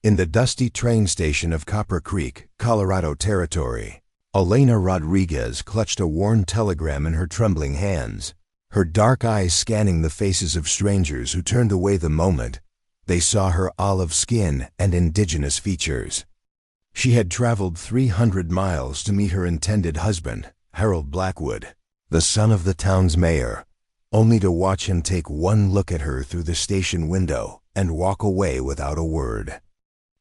In the dusty train station of Copper Creek, Colorado Territory, Elena Rodriguez clutched a worn telegram in her trembling hands, her dark eyes scanning the faces of strangers who turned away the moment they saw her olive skin and indigenous features. She had traveled 300 miles to meet her intended husband, Harold Blackwood, the son of the town's mayor, only to watch him take one look at her through the station window and walk away without a word.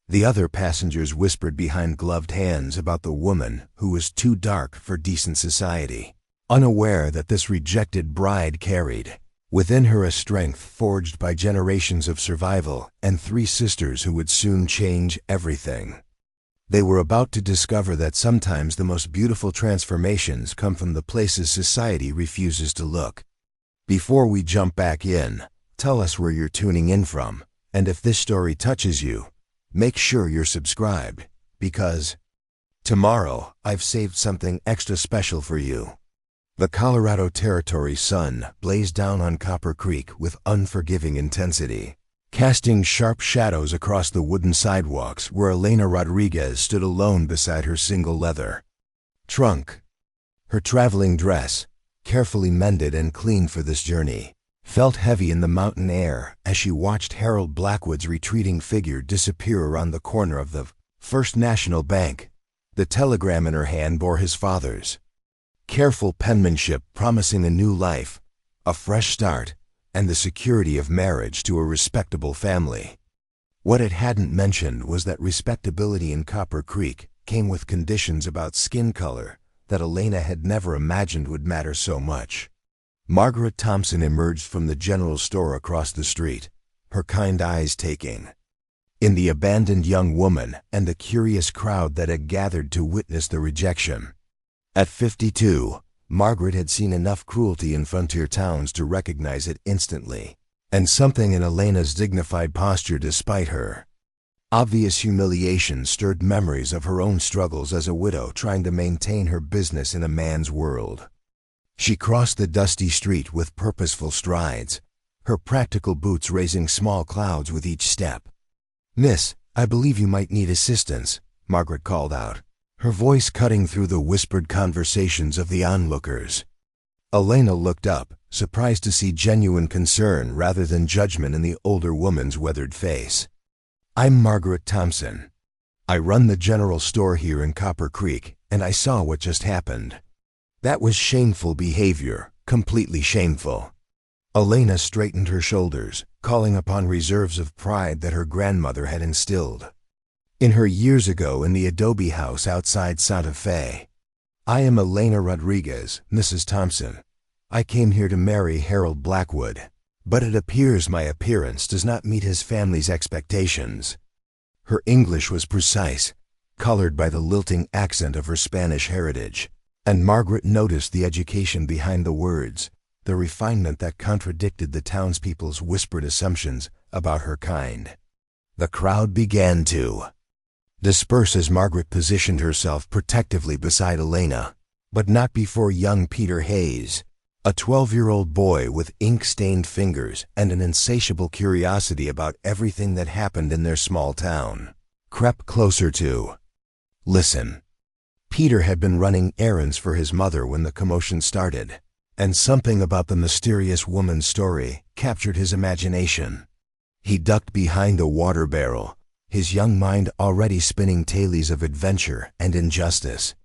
The other passengers whispered behind gloved hands about the woman who was too dark for decent society, unaware that this rejected bride carried within her a strength forged by generations of survival and 3 sisters who would soon change everything. They were about to discover that sometimes the most beautiful transformations come from the places society refuses to look. Before we jump back in, tell us where you're tuning in from, and if this story touches you, make sure you're subscribed, because tomorrow I've saved something extra special for you. The Colorado Territory sun blazed down on Copper Creek with unforgiving intensity, casting sharp shadows across the wooden sidewalks where Elena Rodriguez stood alone beside her single leather trunk. Her traveling dress, carefully mended and cleaned for this journey, felt heavy in the mountain air as she watched Harold Blackwood's retreating figure disappear around the corner of the First National Bank. The telegram in her hand bore his father's careful penmanship, promising a new life, a fresh start, and the security of marriage to a respectable family. What it hadn't mentioned was that respectability in Copper Creek came with conditions about skin color that Elena had never imagined would matter so much. Margaret Thompson emerged from the general store across the street, her kind eyes taking in the abandoned young woman and the curious crowd that had gathered to witness the rejection. At 52, Margaret had seen enough cruelty in frontier towns to recognize it instantly, and something in Elena's dignified posture despite her obvious humiliation stirred memories of her own struggles as a widow trying to maintain her business in a man's world. She crossed the dusty street with purposeful strides, her practical boots raising small clouds with each step. "Miss, I believe you might need assistance," Margaret called out, her voice cutting through the whispered conversations of the onlookers. Elena looked up, surprised to see genuine concern rather than judgment in the older woman's weathered face. "I'm Margaret Thompson. I run the general store here in Copper Creek, and I saw what just happened. That was shameful behavior, completely shameful." Elena straightened her shoulders, calling upon reserves of pride that her grandmother had instilled in her years ago in the adobe house outside Santa Fe. "I am Elena Rodriguez, Mrs. Thompson. I came here to marry Harold Blackwood, but it appears my appearance does not meet his family's expectations." Her English was precise, colored by the lilting accent of her Spanish heritage, and Margaret noticed the education behind the words, the refinement that contradicted the townspeople's whispered assumptions about her kind. The crowd began to disperse as Margaret positioned herself protectively beside Elena, but not before young Peter Hayes, a 12-year-old boy with ink-stained fingers and an insatiable curiosity about everything that happened in their small town, crept closer to listen. Peter had been running errands for his mother when the commotion started, and something about the mysterious woman's story captured his imagination. He ducked behind a water barrel, his young mind already spinning tales of adventure and injustice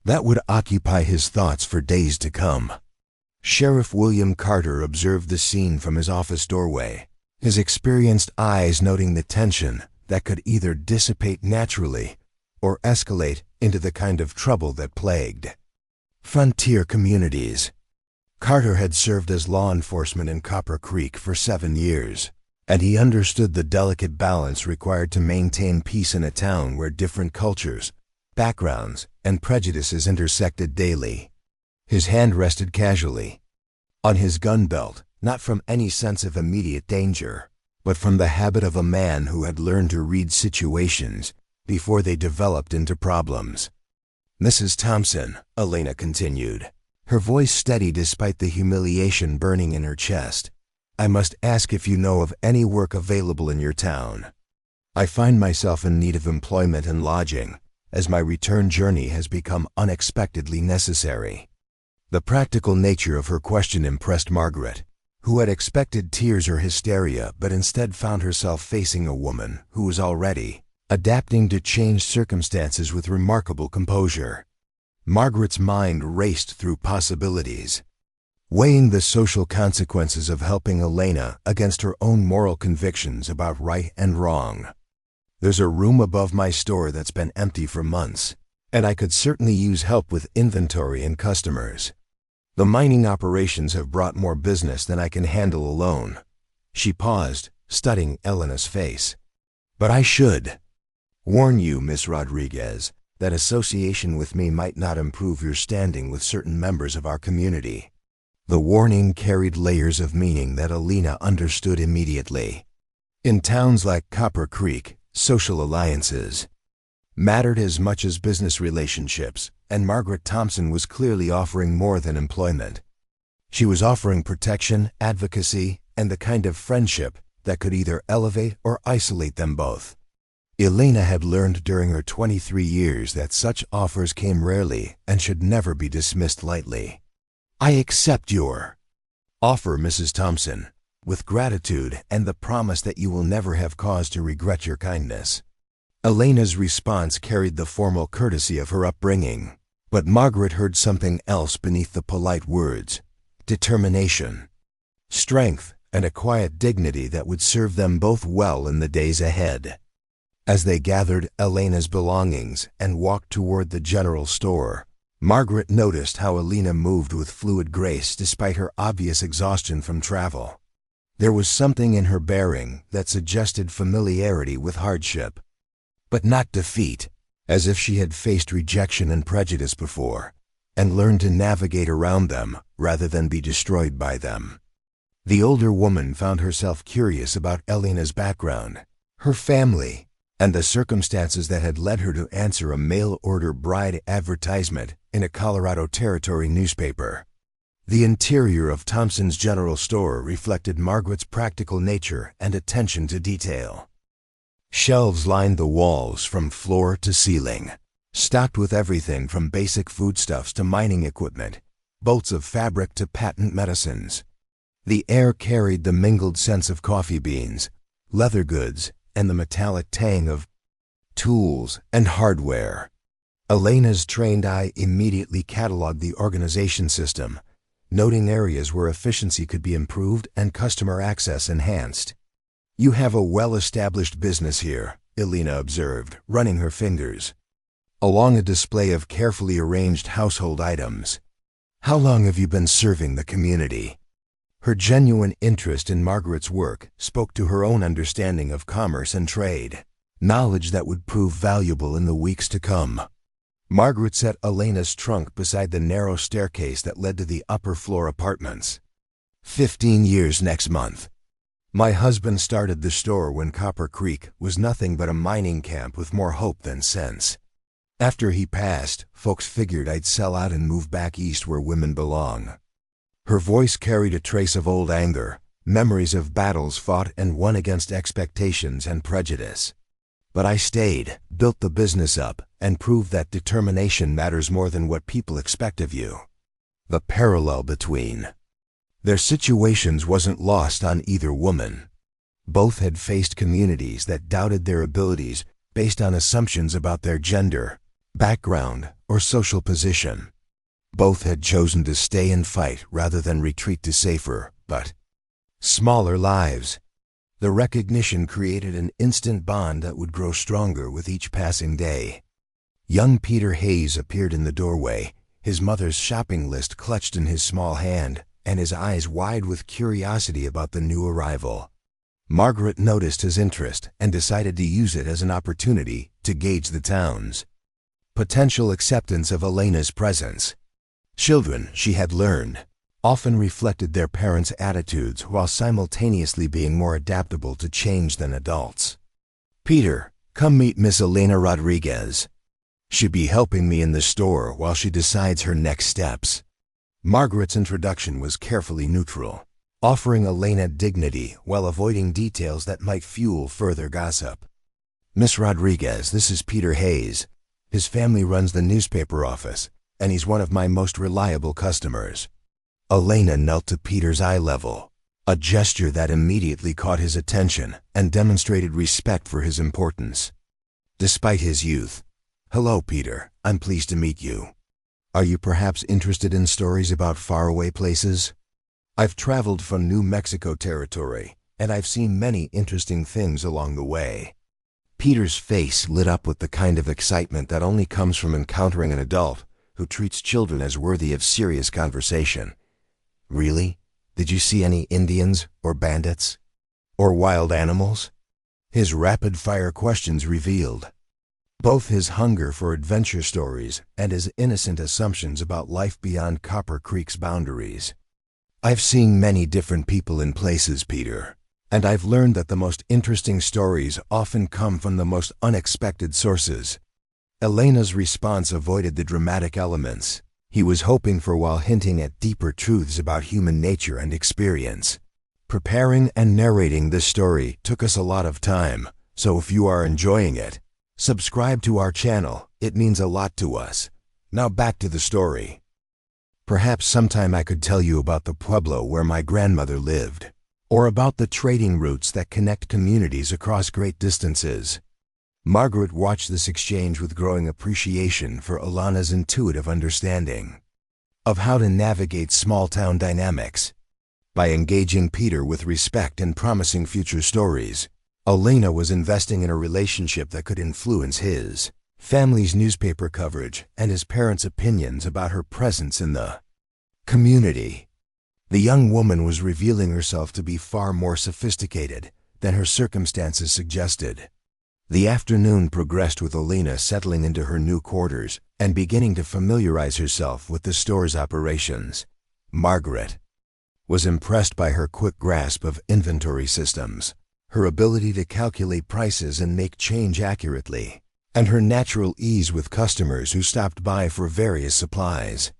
that would occupy his thoughts for days to come. Sheriff William Carter observed the scene from his office doorway, his experienced eyes noting the tension that could either dissipate naturally or escalate into the kind of trouble that plagued frontier communities. Carter had served as law enforcement in Copper Creek for 7 years, and he understood the delicate balance required to maintain peace in a town where different cultures, backgrounds, and prejudices intersected daily. His hand rested casually on his gun belt, not from any sense of immediate danger, but from the habit of a man who had learned to read situations before they developed into problems. "Mrs. Thompson," Elena continued, her voice steady despite the humiliation burning in her chest, "I must ask if you know of any work available in your town." I find myself in need of employment and lodging, as my return journey has become unexpectedly necessary." The practical nature of her question impressed Margaret, who had expected tears or hysteria but instead found herself facing a woman who was already adapting to changed circumstances with remarkable composure. Margaret's mind raced through possibilities, weighing the social consequences of helping Elena against her own moral convictions about right and wrong. "There's a room above my store that's been empty for months, and I could certainly use help with inventory and customers. The mining operations have brought more business than I can handle alone." She paused, studying Elena's face. "But I should warn you, Miss Rodriguez, that association with me might not improve your standing with certain members of our community." The warning carried layers of meaning that Elena understood immediately. In towns like Copper Creek, social alliances mattered as much as business relationships, and Margaret Thompson was clearly offering more than employment. She was offering protection, advocacy, and the kind of friendship that could either elevate or isolate them both. Elena had learned during her 23 years that such offers came rarely and should never be dismissed lightly. "I accept your offer, Mrs. Thompson, with gratitude and the promise that you will never have cause to regret your kindness." Elena's response carried the formal courtesy of her upbringing, but Margaret heard something else beneath the polite words: determination, strength, and a quiet dignity that would serve them both well in the days ahead. As they gathered Elena's belongings and walked toward the general store, Margaret noticed how Elena moved with fluid grace despite her obvious exhaustion from travel. There was something in her bearing that suggested familiarity with hardship, but not defeat, as if she had faced rejection and prejudice before, and learned to navigate around them rather than be destroyed by them. The older woman found herself curious about Elena's background, her family, and the circumstances that had led her to answer a mail-order bride advertisement in a Colorado Territory newspaper. The interior of Thompson's General Store reflected Margaret's practical nature and attention to detail. Shelves lined the walls from floor to ceiling, stocked with everything from basic foodstuffs to mining equipment, bolts of fabric to patent medicines. The air carried the mingled scents of coffee beans, leather goods, and the metallic tang of tools and hardware. Elena's trained eye immediately cataloged the organization system, noting areas where efficiency could be improved and customer access enhanced. "You have a well-established business here," Elena observed, running her fingers along a display of carefully arranged household items. "How long have you been serving the community?" Her genuine interest in Margaret's work spoke to her own understanding of commerce and trade, knowledge that would prove valuable in the weeks to come. Margaret set Elena's trunk beside the narrow staircase that led to the upper floor apartments. 15 years next month. My husband started the store when Copper Creek was nothing but a mining camp with more hope than sense. After he passed, folks figured I'd sell out and move back east where women belong." Her voice carried a trace of old anger, memories of battles fought and won against expectations and prejudice. "But I stayed, built the business up, and proved that determination matters more than what people expect of you." The parallel between their situations wasn't lost on either woman. Both had faced communities that doubted their abilities based on assumptions about their gender, background, or social position. Both had chosen to stay and fight rather than retreat to safer, but smaller lives. The recognition created an instant bond that would grow stronger with each passing day. Young Peter Hayes appeared in the doorway, his mother's shopping list clutched in his small hand, and his eyes wide with curiosity about the new arrival. Margaret noticed his interest and decided to use it as an opportunity to gauge the town's potential acceptance of Elena's presence. Children, she had learned, often reflected their parents' attitudes while simultaneously being more adaptable to change than adults. "Peter, come meet Miss Elena Rodriguez. She'll be helping me in the store while she decides her next steps." Margaret's introduction was carefully neutral, offering Elena dignity while avoiding details that might fuel further gossip. Miss Rodriguez, this is Peter Hayes. His family runs the newspaper office, and he's one of my most reliable customers." Elena knelt to Peter's eye level, a gesture that immediately caught his attention and demonstrated respect for his importance. Despite his youth, "Hello, Peter. I'm pleased to meet you. Are you perhaps interested in stories about faraway places? I've traveled from New Mexico territory, and I've seen many interesting things along the way." Peter's face lit up with the kind of excitement that only comes from encountering an adult who treats children as worthy of serious conversation. "Really? Did you see any Indians or bandits? Or wild animals?" His rapid-fire questions revealed both his hunger for adventure stories and his innocent assumptions about life beyond Copper Creek's boundaries. "I've seen many different people and places, Peter, and I've learned that the most interesting stories often come from the most unexpected sources." Elena's response avoided the dramatic elements he was hoping for while hinting at deeper truths about human nature and experience. Preparing and narrating this story took us a lot of time, so if you are enjoying it, subscribe to our channel. It means a lot to us. Now back to the story. "Perhaps sometime I could tell you about the pueblo where my grandmother lived, or about the trading routes that connect communities across great distances." Margaret watched this exchange with growing appreciation for Elena's intuitive understanding of how to navigate small-town dynamics. By engaging Peter with respect and promising future stories, Elena was investing in a relationship that could influence his family's newspaper coverage and his parents' opinions about her presence in the community. The young woman was revealing herself to be far more sophisticated than her circumstances suggested. The afternoon progressed with Elena settling into her new quarters and beginning to familiarize herself with the store's operations. Margaret was impressed by her quick grasp of inventory systems, her ability to calculate prices and make change accurately, and her natural ease with customers who stopped by for various supplies.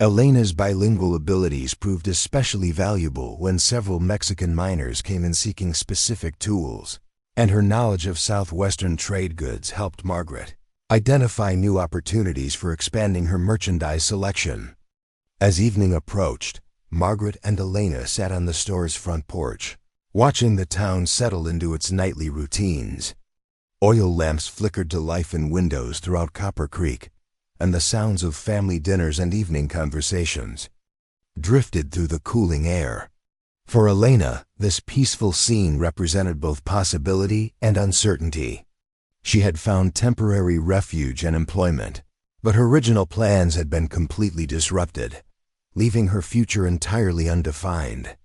Elena's bilingual abilities proved especially valuable when several Mexican miners came in seeking specific tools, and her knowledge of southwestern trade goods helped Margaret identify new opportunities for expanding her merchandise selection. As evening approached, Margaret and Elena sat on the store's front porch, watching the town settle into its nightly routines. Oil lamps flickered to life in windows throughout Copper Creek, and the sounds of family dinners and evening conversations drifted through the cooling air. For Elena, this peaceful scene represented both possibility and uncertainty. She had found temporary refuge and employment, but her original plans had been completely disrupted, leaving her future entirely undefined.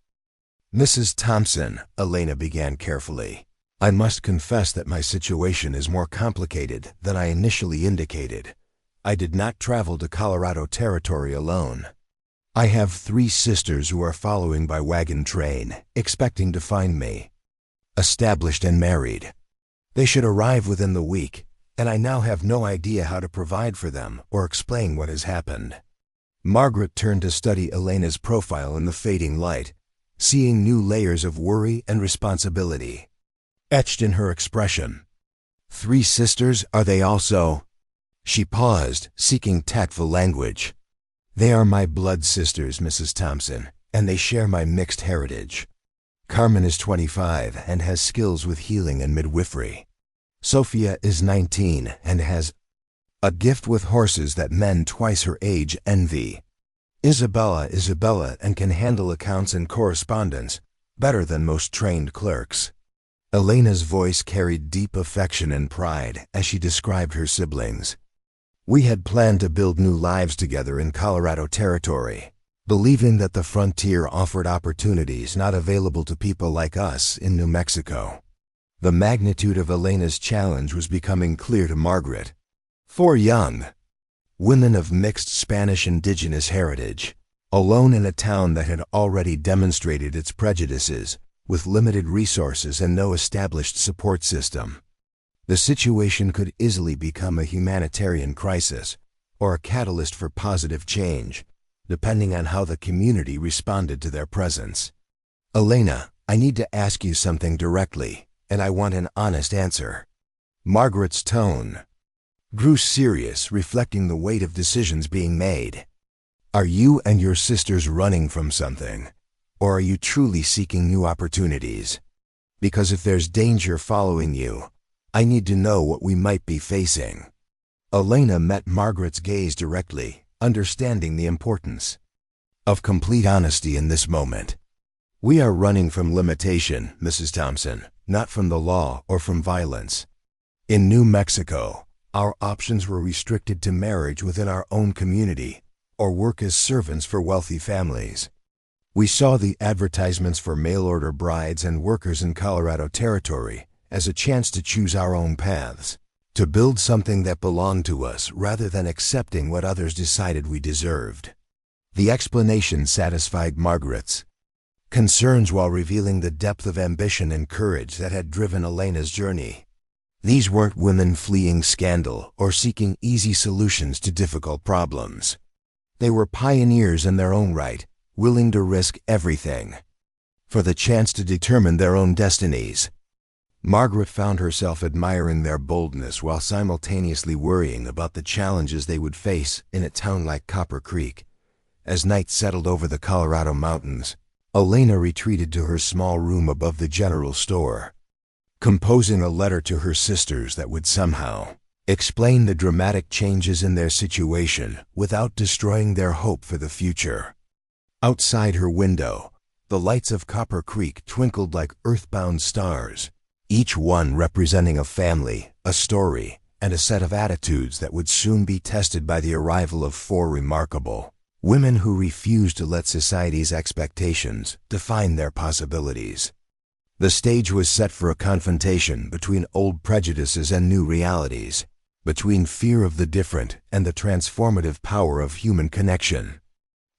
"Mrs. Thompson," Elena began carefully, "I must confess that my situation is more complicated than I initially indicated. I did not travel to Colorado territory alone. I have 3 sisters who are following by wagon train, expecting to find me. Established and married. They should arrive within the week, and I now have no idea how to provide for them or explain what has happened." Margaret turned to study Elena's profile in the fading light, seeing new layers of worry and responsibility etched in her expression. "3 sisters, are they also?" She paused, seeking tactful language. "They are my blood sisters, Mrs. Thompson, and they share my mixed heritage. Carmen is 25 and has skills with healing and midwifery. Sophia is 19 and has a gift with horses that men twice her age envy. Isabella and can handle accounts and correspondence better than most trained clerks." Elena's voice carried deep affection and pride as she described her siblings. "We had planned to build new lives together in Colorado territory, believing that the frontier offered opportunities not available to people like us in New Mexico." The magnitude of Elena's challenge was becoming clear to Margaret. 4 young women of mixed Spanish-Indigenous heritage, alone in a town that had already demonstrated its prejudices, with limited resources and no established support system. The situation could easily become a humanitarian crisis or a catalyst for positive change, depending on how the community responded to their presence. "Elena, I need to ask you something directly, and I want an honest answer." Margaret's tone grew serious, reflecting the weight of decisions being made. Are you and your sisters running from something, or are you truly seeking new opportunities? Because if there's danger following you, I need to know what we might be facing. Elena met Margaret's gaze directly, understanding the importance of complete honesty in this moment. We are running from limitation, Mrs. Thompson, not from the law or from violence. In New Mexico, our options were restricted to marriage within our own community or work as servants for wealthy families. We saw the advertisements for mail-order brides and workers in Colorado Territory as a chance to choose our own paths, to build something that belonged to us rather than accepting what others decided we deserved. The explanation satisfied Margaret's concerns while revealing the depth of ambition and courage that had driven Elena's journey. These weren't women fleeing scandal or seeking easy solutions to difficult problems. They were pioneers in their own right, willing to risk everything for the chance to determine their own destinies. Margaret found herself admiring their boldness while simultaneously worrying about the challenges they would face in a town like Copper Creek. As night settled over the Colorado mountains, Elena retreated to her small room above the general store, composing a letter to her sisters that would somehow explain the dramatic changes in their situation without destroying their hope for the future. Outside her window, the lights of Copper Creek twinkled like earthbound stars, each one representing a family, a story, and a set of attitudes that would soon be tested by the arrival of 4 remarkable women who refused to let society's expectations define their possibilities. The stage was set for a confrontation between old prejudices and new realities, between fear of the different and the transformative power of human connection.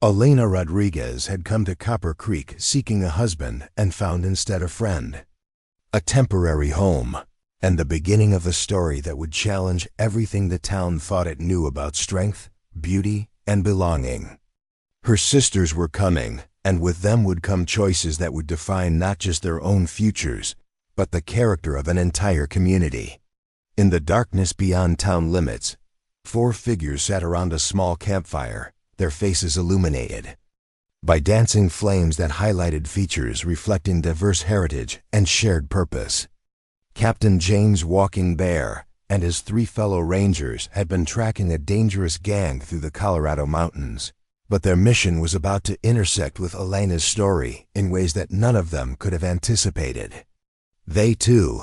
Elena Rodriguez had come to Copper Creek seeking a husband and found instead a friend, a temporary home, and the beginning of a story that would challenge everything the town thought it knew about strength, beauty, and belonging. Her sisters were coming, and with them would come choices that would define not just their own futures, but the character of an entire community. In the darkness beyond town limits, 4 figures sat around a small campfire, their faces illuminated by dancing flames that highlighted features reflecting diverse heritage and shared purpose. Captain James Walking Bear and his 3 fellow rangers had been tracking a dangerous gang through the Colorado mountains, but their mission was about to intersect with Elena's story in ways that none of them could have anticipated. They, too,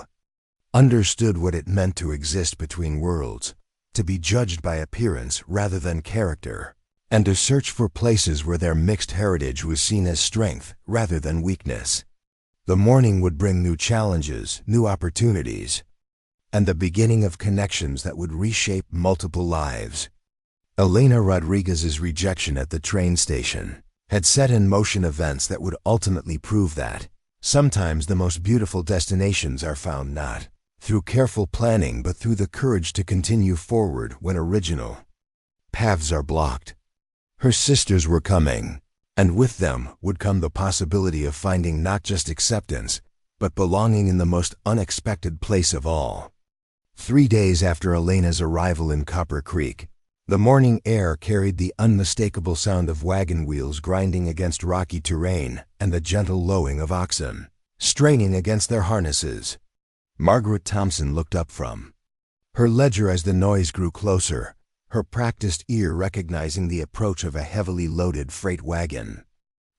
understood what it meant to exist between worlds, to be judged by appearance rather than character, and to search for places where their mixed heritage was seen as strength rather than weakness. The morning would bring new challenges, new opportunities, and the beginning of connections that would reshape multiple lives. Elena Rodriguez's rejection at the train station had set in motion events that would ultimately prove that sometimes the most beautiful destinations are found not through careful planning but through the courage to continue forward when original paths are blocked. Her sisters were coming, and with them would come the possibility of finding not just acceptance, but belonging in the most unexpected place of all. 3 days after Elena's arrival in Copper Creek, the morning air carried the unmistakable sound of wagon wheels grinding against rocky terrain and the gentle lowing of oxen, straining against their harnesses. Margaret Thompson looked up from her ledger as the noise grew closer, her practiced ear recognizing the approach of a heavily loaded freight wagon.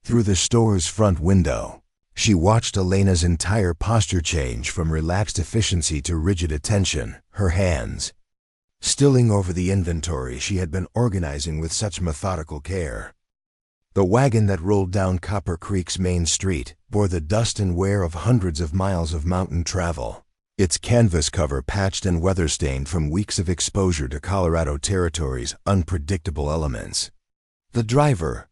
Through the store's front window, she watched Elena's entire posture change from relaxed efficiency to rigid attention, her hands stilling over the inventory she had been organizing with such methodical care. The wagon that rolled down Copper Creek's main street bore the dust and wear of hundreds of miles of mountain travel, its canvas cover patched and weather-stained from weeks of exposure to Colorado Territory's unpredictable elements. The driver,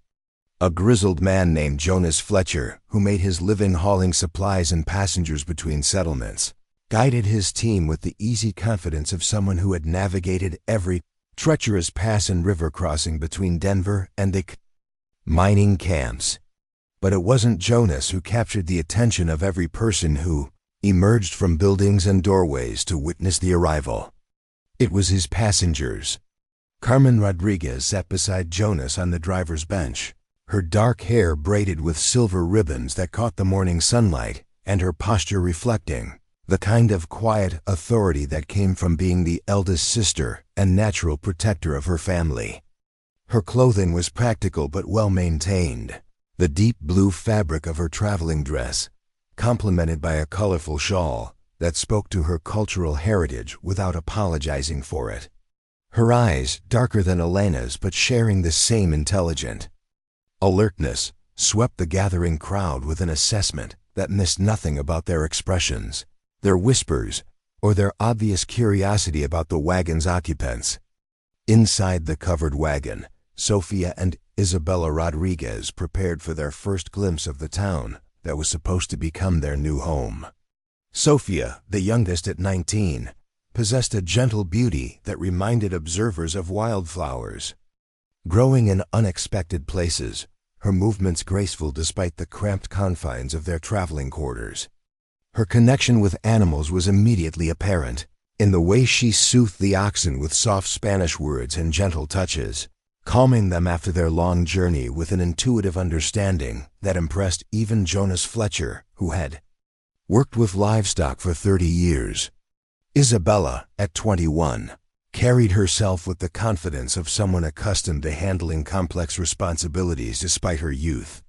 a grizzled man named Jonas Fletcher, who made his living hauling supplies and passengers between settlements, guided his team with the easy confidence of someone who had navigated every treacherous pass and river crossing between Denver and the mining camps. But it wasn't Jonas who captured the attention of every person who emerged from buildings and doorways to witness the arrival. It was his passengers. Carmen Rodriguez sat beside Jonas on the driver's bench, her dark hair braided with silver ribbons that caught the morning sunlight, and her posture reflecting the kind of quiet authority that came from being the eldest sister and natural protector of her family. Her clothing was practical but well-maintained. The deep blue fabric of her traveling dress, complemented by a colorful shawl that spoke to her cultural heritage without apologizing for it. Her eyes, darker than Elena's but sharing the same intelligent alertness, swept the gathering crowd with an assessment that missed nothing about their expressions, their whispers, or their obvious curiosity about the wagon's occupants. Inside the covered wagon, Sofia and Isabella Rodriguez prepared for their first glimpse of the town that was supposed to become their new home. Sofia, the youngest at 19, possessed a gentle beauty that reminded observers of wildflowers. Growing in unexpected places, her movements graceful despite the cramped confines of their traveling quarters. Her connection with animals was immediately apparent, in the way she soothed the oxen with soft Spanish words and gentle touches, calming them after their long journey with an intuitive understanding that impressed even Jonas Fletcher, who had worked with livestock for 30 years. Isabella, at 21, carried herself with the confidence of someone accustomed to handling complex responsibilities despite her youth.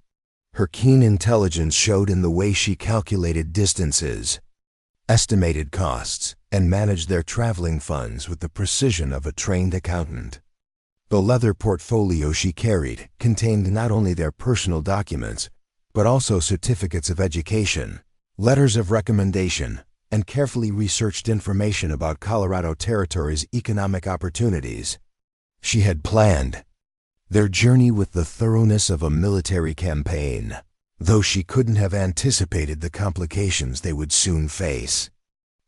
Her keen intelligence showed in the way she calculated distances, estimated costs, and managed their traveling funds with the precision of a trained accountant. The leather portfolio she carried contained not only their personal documents, but also certificates of education, letters of recommendation, and carefully researched information about Colorado Territory's economic opportunities. She had planned their journey with the thoroughness of a military campaign, though she couldn't have anticipated the complications they would soon face.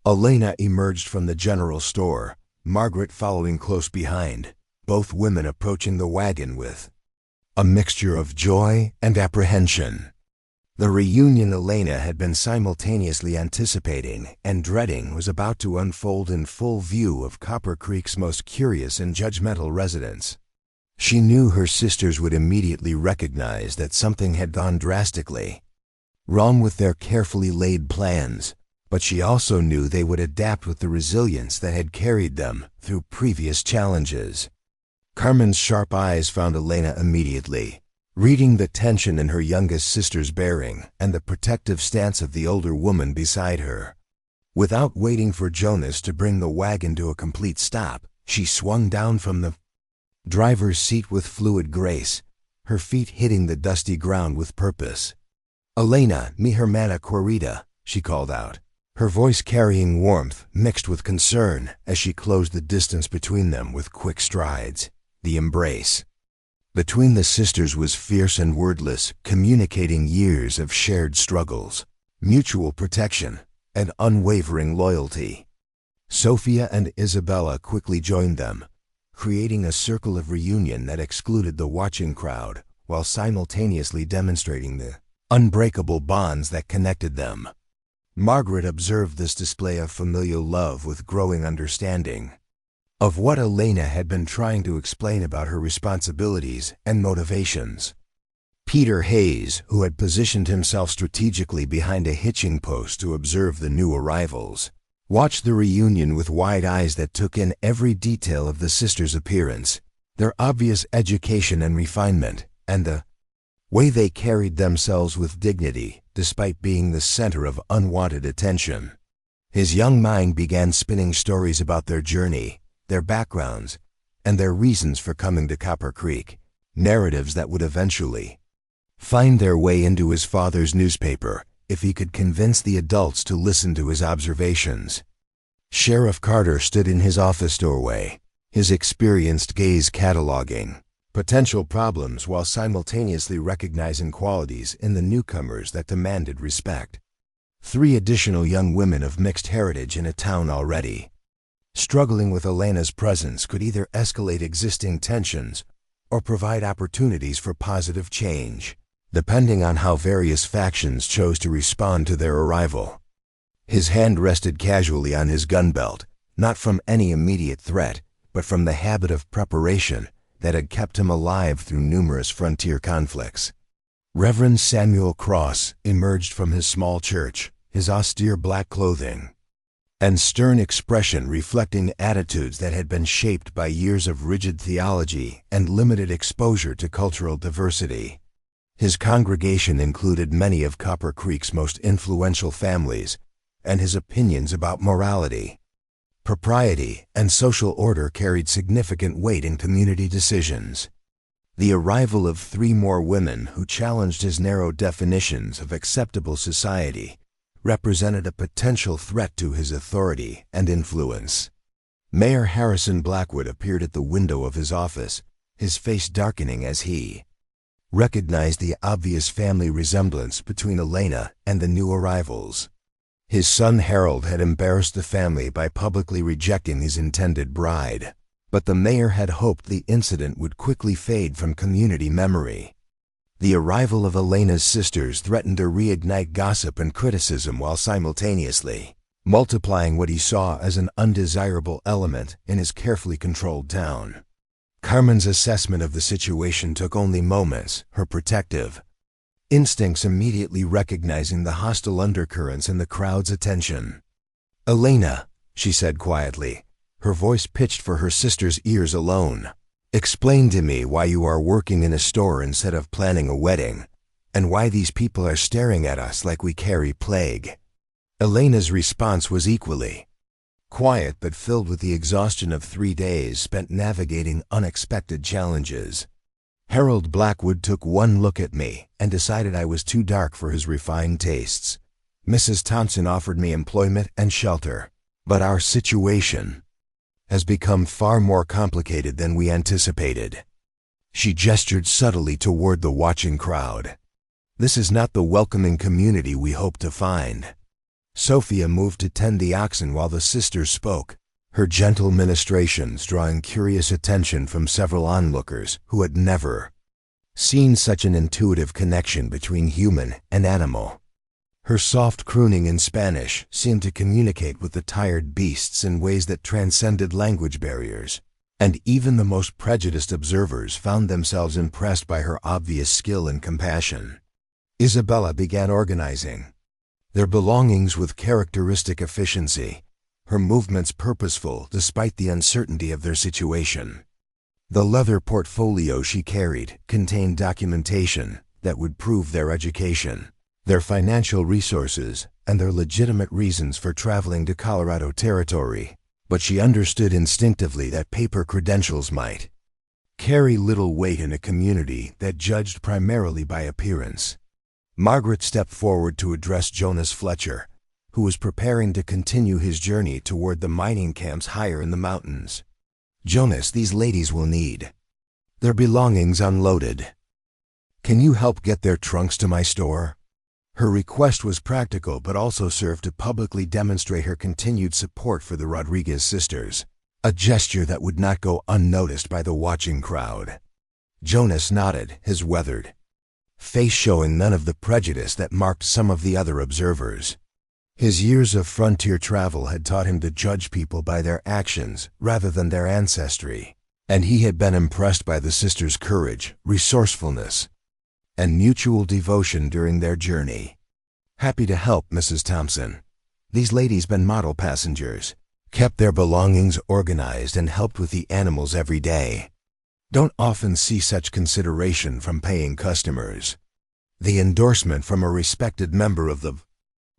Elena emerged from the general store, Margaret following close behind, both women approaching the wagon with a mixture of joy and apprehension. The reunion Elena had been simultaneously anticipating and dreading was about to unfold in full view of Copper Creek's most curious and judgmental residents. She knew her sisters would immediately recognize that something had gone drastically wrong with their carefully laid plans, but she also knew they would adapt with the resilience that had carried them through previous challenges. Carmen's sharp eyes found Elena immediately, reading the tension in her youngest sister's bearing and the protective stance of the older woman beside her. Without waiting for Jonas to bring the wagon to a complete stop, she swung down from the driver's seat with fluid grace, her feet hitting the dusty ground with purpose. "Elena, mi hermana querida," she called out, her voice carrying warmth mixed with concern as she closed the distance between them with quick strides. The embrace between the sisters was fierce and wordless, communicating years of shared struggles, mutual protection, and unwavering loyalty. Sofia and Isabella quickly joined them, creating a circle of reunion that excluded the watching crowd while simultaneously demonstrating the unbreakable bonds that connected them. Margaret observed this display of familial love with growing understanding of what Elena had been trying to explain about her responsibilities and motivations. Peter Hayes, who had positioned himself strategically behind a hitching post to observe the new arrivals, watched the reunion with wide eyes that took in every detail of the sisters' appearance, their obvious education and refinement, and the way they carried themselves with dignity despite being the center of unwanted attention. His young mind began spinning stories about their journey, their backgrounds, and their reasons for coming to Copper Creek, narratives that would eventually find their way into his father's newspaper if he could convince the adults to listen to his observations. Sheriff Carter stood in his office doorway, his experienced gaze cataloging potential problems while simultaneously recognizing qualities in the newcomers that demanded respect. 3 additional young women of mixed heritage in a town already struggling with Elena's presence could either escalate existing tensions or provide opportunities for positive change, depending on how various factions chose to respond to their arrival. His hand rested casually on his gun belt, not from any immediate threat, but from the habit of preparation that had kept him alive through numerous frontier conflicts. Reverend Samuel Cross emerged from his small church, his austere black clothing and stern expression reflecting attitudes that had been shaped by years of rigid theology and limited exposure to cultural diversity. His congregation included many of Copper Creek's most influential families, and his opinions about morality, propriety, and social order carried significant weight in community decisions. The arrival of 3 more women who challenged his narrow definitions of acceptable society represented a potential threat to his authority and influence. Mayor Harold Blackwood appeared at the window of his office, his face darkening as he recognized the obvious family resemblance between Elena and the new arrivals. His son Harold had embarrassed the family by publicly rejecting his intended bride, but the mayor had hoped the incident would quickly fade from community memory. The arrival of Elena's sisters threatened to reignite gossip and criticism while simultaneously multiplying what he saw as an undesirable element in his carefully controlled town. Carmen's assessment of the situation took only moments, her protective instincts immediately recognizing the hostile undercurrents in the crowd's attention. "Elena," she said quietly, her voice pitched for her sister's ears alone, "explain to me why you are working in a store instead of planning a wedding, and why these people are staring at us like we carry plague." Elena's response was equally quiet but filled with the exhaustion of 3 days spent navigating unexpected challenges. Harold Blackwood took one look at me and decided I was too dark for his refined tastes. "Mrs. Thompson offered me employment and shelter, but our situation has become far more complicated than we anticipated." She gestured subtly toward the watching crowd. "This is not the welcoming community we hoped to find." Sophia moved to tend the oxen while the sisters spoke, her gentle ministrations drawing curious attention from several onlookers who had never seen such an intuitive connection between human and animal. Her soft crooning in Spanish seemed to communicate with the tired beasts in ways that transcended language barriers, and even the most prejudiced observers found themselves impressed by her obvious skill and compassion. Isabella began organizing their belongings with characteristic efficiency, her movements purposeful despite the uncertainty of their situation. The leather portfolio she carried contained documentation that would prove their education, their financial resources, and their legitimate reasons for traveling to Colorado Territory, but she understood instinctively that paper credentials might carry little weight in a community that judged primarily by appearance. Margaret stepped forward to address Jonas Fletcher, who was preparing to continue his journey toward the mining camps higher in the mountains. "Jonas, these ladies will need their belongings unloaded. Can you help get their trunks to my store?" Her request was practical but also served to publicly demonstrate her continued support for the Rodriguez sisters, a gesture that would not go unnoticed by the watching crowd. Jonas nodded, his weathered face showing none of the prejudice that marked some of the other observers. His years of frontier travel had taught him to judge people by their actions rather than their ancestry, and he had been impressed by the sisters' courage, resourcefulness, and mutual devotion during their journey. "Happy to help, Mrs. Thompson. These ladies been model passengers, kept their belongings organized and helped with the animals every day. Don't often see such consideration from paying customers." The endorsement from a respected member of the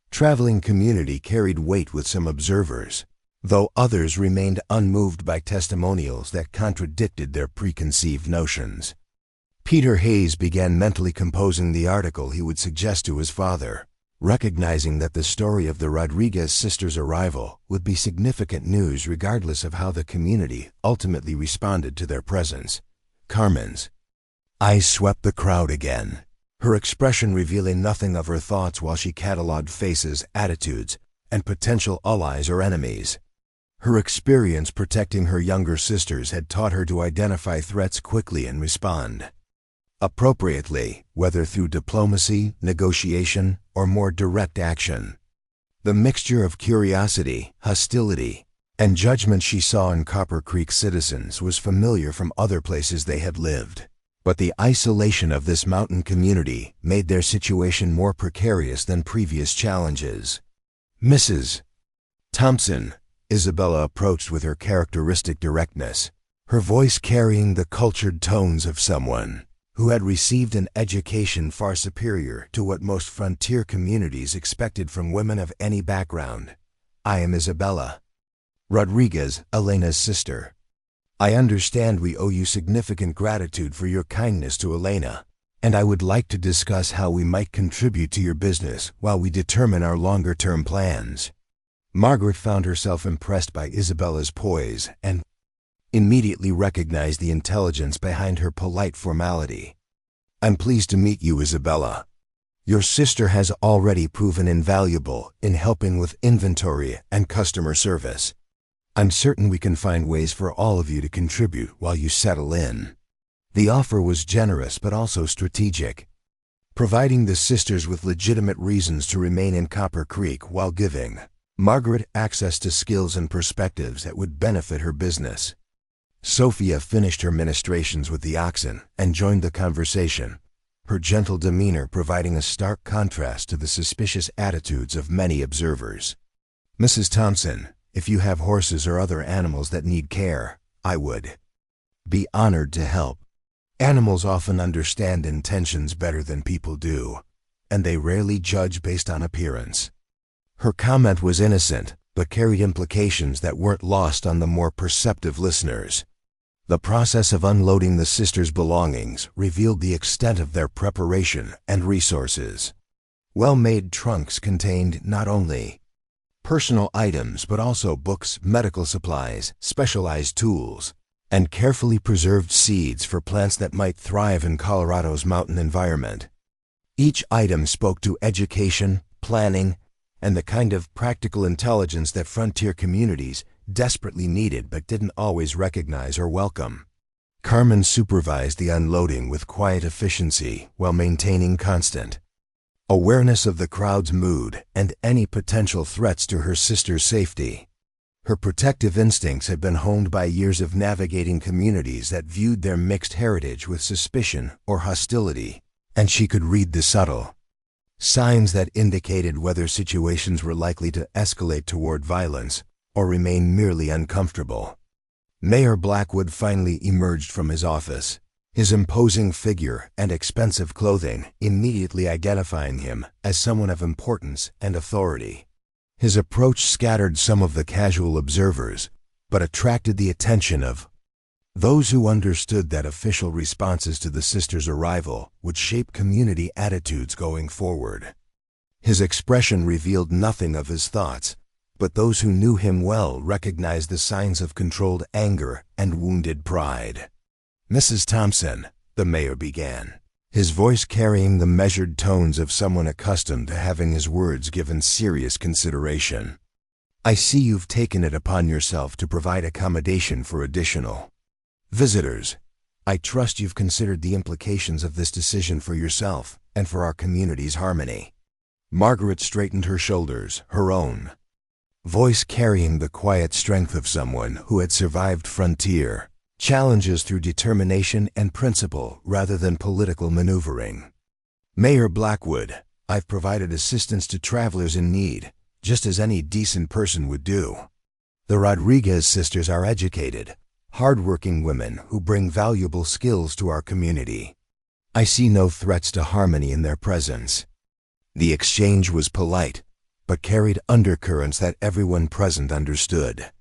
traveling community carried weight with some observers, though others remained unmoved by testimonials that contradicted their preconceived notions. Peter Hayes began mentally composing the article he would suggest to his father, recognizing that the story of the Rodriguez sisters' arrival would be significant news regardless of how the community ultimately responded to their presence. Carmen's eyes swept the crowd again, her expression revealing nothing of her thoughts while she catalogued faces, attitudes, and potential allies or enemies. Her experience protecting her younger sisters had taught her to identify threats quickly and respond appropriately, whether through diplomacy, negotiation, or more direct action. The mixture of curiosity, hostility, and judgment she saw in Copper Creek citizens was familiar from other places they had lived. But the isolation of this mountain community made their situation more precarious than previous challenges. "Mrs. Thompson," Isabella approached with her characteristic directness, her voice carrying the cultured tones of someone who had received an education far superior to what most frontier communities expected from women of any background. "I am Isabella Rodriguez, Elena's sister. I understand we owe you significant gratitude for your kindness to Elena, and I would like to discuss how we might contribute to your business while we determine our longer-term plans." Margaret found herself impressed by Isabella's poise and immediately recognized the intelligence behind her polite formality. "I'm pleased to meet you, Isabella. Your sister has already proven invaluable in helping with inventory and customer service. I'm certain we can find ways for all of you to contribute while you settle in." The offer was generous but also strategic, providing the sisters with legitimate reasons to remain in Copper Creek while giving Margaret access to skills and perspectives that would benefit her business. Sophia finished her ministrations with the oxen and joined the conversation, her gentle demeanor providing a stark contrast to the suspicious attitudes of many observers. "Mrs. Thompson, if you have horses or other animals that need care, I would be honored to help. Animals often understand intentions better than people do, and they rarely judge based on appearance." Her comment was innocent, but carried implications that weren't lost on the more perceptive listeners. The process of unloading the sisters' belongings revealed the extent of their preparation and resources. Well-made trunks contained not only personal items but also books, medical supplies, specialized tools, and carefully preserved seeds for plants that might thrive in Colorado's mountain environment. Each item spoke to education, planning, and the kind of practical intelligence that frontier communities desperately needed but didn't always recognize or welcome. Carmen supervised the unloading with quiet efficiency while maintaining constant awareness of the crowd's mood and any potential threats to her sister's safety. Her protective instincts had been honed by years of navigating communities that viewed their mixed heritage with suspicion or hostility, and she could read the subtle signs that indicated whether situations were likely to escalate toward violence or remain merely uncomfortable. Mayor Blackwood finally emerged from his office, his imposing figure and expensive clothing immediately identifying him as someone of importance and authority. His approach scattered some of the casual observers, but attracted the attention of those who understood that official responses to the sisters' arrival would shape community attitudes going forward. His expression revealed nothing of his thoughts, but those who knew him well recognized the signs of controlled anger and wounded pride. "Mrs. Thompson," the mayor began, his voice carrying the measured tones of someone accustomed to having his words given serious consideration. "I see you've taken it upon yourself to provide accommodation for additional visitors. I trust you've considered the implications of this decision for yourself and for our community's harmony." Margaret straightened her shoulders, her own voice carrying the quiet strength of someone who had survived frontier challenges through determination and principle rather than political maneuvering. "Mayor Blackwood, I've provided assistance to travelers in need, just as any decent person would do. The Rodriguez sisters are educated, hardworking women who bring valuable skills to our community. I see no threats to harmony in their presence." The exchange was polite, but carried undercurrents that everyone present understood.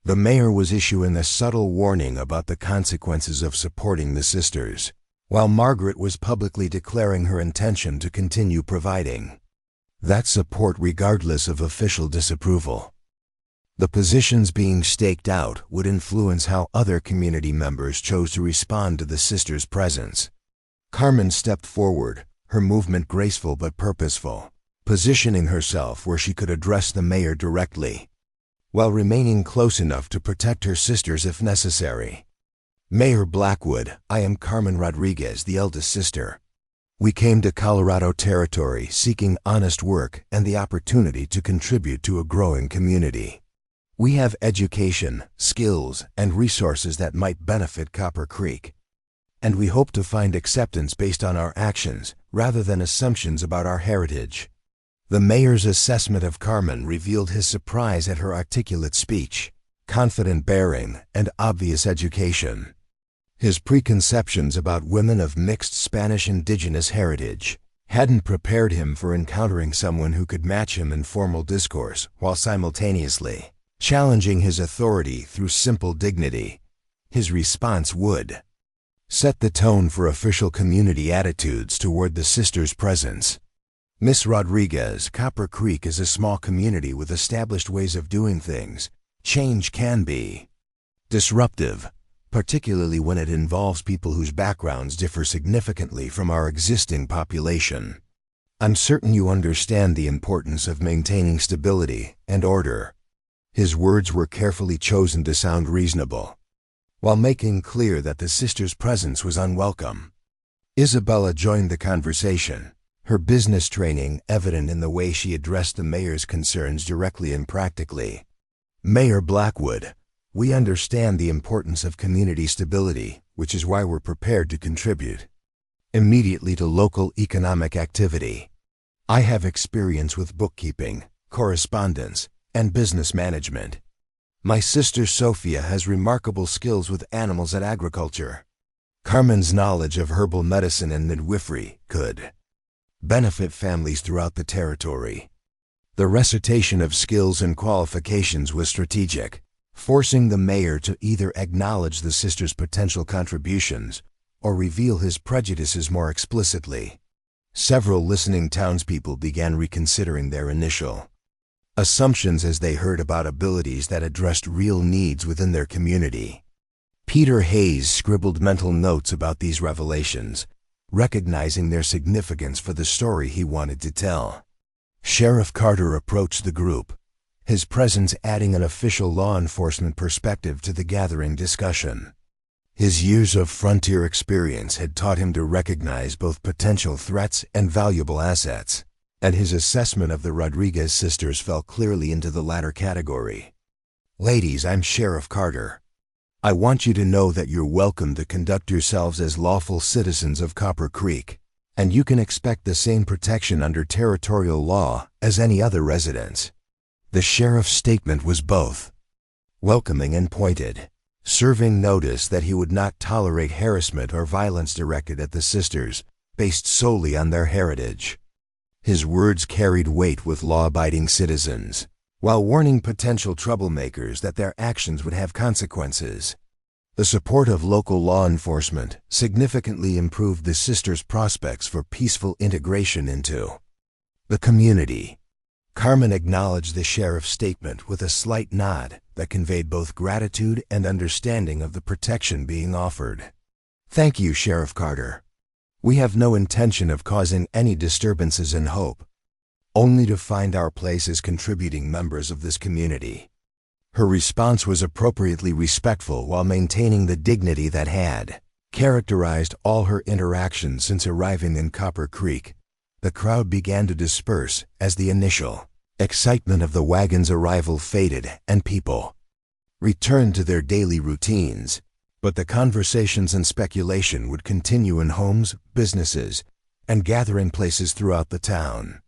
The mayor was issuing a subtle warning about the consequences of supporting the sisters, while Margaret was publicly declaring her intention to continue providing that support regardless of official disapproval. The positions being staked out would influence how other community members chose to respond to the sisters' presence. Carmen stepped forward, her movement graceful but purposeful, positioning herself where she could address the mayor directly, while remaining close enough to protect her sisters if necessary. "Mayor Blackwood, I am Carmen Rodriguez, the eldest sister. We came to Colorado Territory seeking honest work and the opportunity to contribute to a growing community. We have education, skills, and resources that might benefit Copper Creek. And we hope to find acceptance based on our actions rather than assumptions about our heritage. The mayor's assessment of Carmen revealed his surprise at her articulate speech, confident bearing, and obvious education. His preconceptions about women of mixed Spanish-Indigenous heritage hadn't prepared him for encountering someone who could match him in formal discourse while simultaneously challenging his authority through simple dignity. His response would set the tone for official community attitudes toward the sisters' presence. Miss Rodriguez, Copper Creek is a small community with established ways of doing things. Change can be disruptive, particularly when it involves people whose backgrounds differ significantly from our existing population. I'm certain you understand the importance of maintaining stability and order. His words were carefully chosen to sound reasonable, while making clear that the sisters' presence was unwelcome. Isabella joined the conversation, her business training evident in the way she addressed the mayor's concerns directly and practically. Mayor Blackwood, we understand the importance of community stability, which is why we're prepared to contribute immediately to local economic activity. I have experience with bookkeeping, correspondence, and business management. My sister Sophia has remarkable skills with animals and agriculture. Carmen's knowledge of herbal medicine and midwifery could benefit families throughout the territory. The recitation of skills and qualifications was strategic, forcing the mayor to either acknowledge the sisters' potential contributions or reveal his prejudices more explicitly. Several listening townspeople began reconsidering their initial assumptions as they heard about abilities that addressed real needs within their community. Peter Hayes scribbled mental notes about these revelations, recognizing their significance for the story he wanted to tell. Sheriff Carter approached the group, his presence adding an official law enforcement perspective to the gathering discussion. His years of frontier experience had taught him to recognize both potential threats and valuable assets, and his assessment of the Rodriguez sisters fell clearly into the latter category. Ladies, I'm Sheriff Carter. I want you to know that you're welcome to conduct yourselves as lawful citizens of Copper Creek, and you can expect the same protection under territorial law as any other residents. The sheriff's statement was both welcoming and pointed, serving notice that he would not tolerate harassment or violence directed at the sisters based solely on their heritage. His words carried weight with law-abiding citizens, while warning potential troublemakers that their actions would have consequences. The support of local law enforcement significantly improved the sisters' prospects for peaceful integration into the community. Carmen acknowledged the sheriff's statement with a slight nod that conveyed both gratitude and understanding of the protection being offered. Thank you, Sheriff Carter. We have no intention of causing any disturbances and hope only to find our place as contributing members of this community. Her response was appropriately respectful while maintaining the dignity that had characterized all her interactions since arriving in Copper Creek. The crowd began to disperse as the initial excitement of the wagon's arrival faded and people returned to their daily routines. But the conversations and speculation would continue in homes, businesses, and gathering places throughout the town.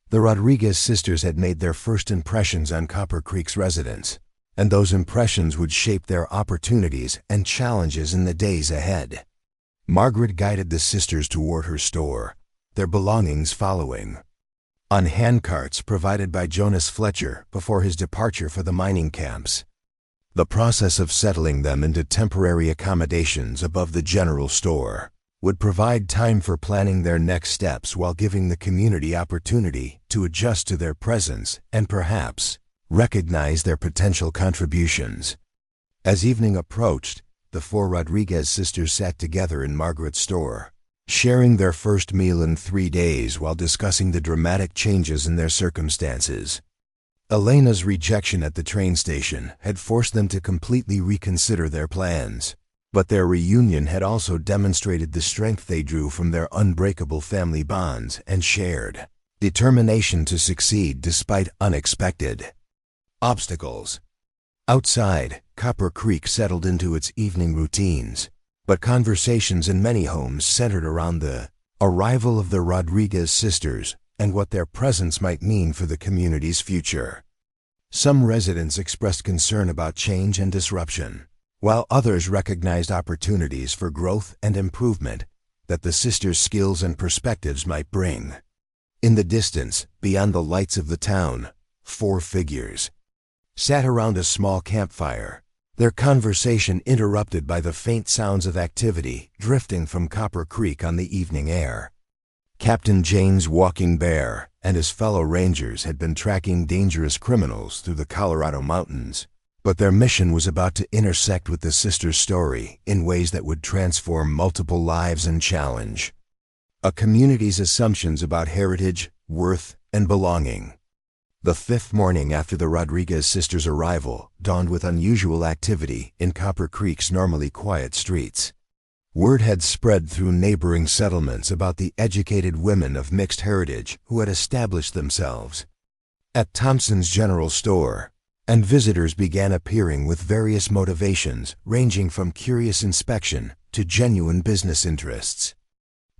The Rodriguez sisters had made their first impressions on Copper Creek's residents, and those impressions would shape their opportunities and challenges in the days ahead. Margaret guided the sisters toward her store, their belongings following on handcarts provided by Jonas Fletcher before his departure for the mining camps. The process of settling them into temporary accommodations above the general store would provide time for planning their next steps while giving the community opportunity to adjust to their presence and perhaps recognize their potential contributions. As evening approached, the four Rodriguez sisters sat together in Margaret's store, sharing their first meal in 3 days while discussing the dramatic changes in their circumstances. Elena's rejection at the train station had forced them to completely reconsider their plans. But their reunion had also demonstrated the strength they drew from their unbreakable family bonds and shared determination to succeed despite unexpected obstacles. Outside, Copper Creek settled into its evening routines, but conversations in many homes centered around the arrival of the Rodriguez sisters and what their presence might mean for the community's future. Some residents expressed concern about change and disruption, while others recognized opportunities for growth and improvement that the sisters' skills and perspectives might bring. In the distance, beyond the lights of the town, 4 figures sat around a small campfire, their conversation interrupted by the faint sounds of activity drifting from Copper Creek on the evening air. Captain James Walking Bear and his fellow rangers had been tracking dangerous criminals through the Colorado mountains, but their mission was about to intersect with the sisters' story in ways that would transform multiple lives and challenge a community's assumptions about heritage, worth, and belonging. The 5th morning after the Rodriguez sisters' arrival dawned with unusual activity in Copper Creek's normally quiet streets. Word had spread through neighboring settlements about the educated women of mixed heritage who had established themselves at Thompson's General Store, and visitors began appearing with various motivations ranging from curious inspection to genuine business interests.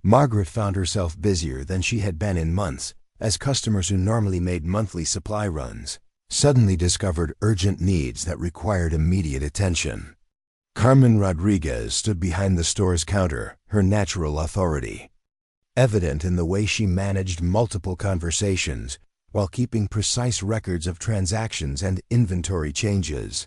Margaret found herself busier than she had been in months, as customers who normally made monthly supply runs suddenly discovered urgent needs that required immediate attention. Carmen Rodriguez stood behind the store's counter, her natural authority evident in the way she managed multiple conversations while keeping precise records of transactions and inventory changes.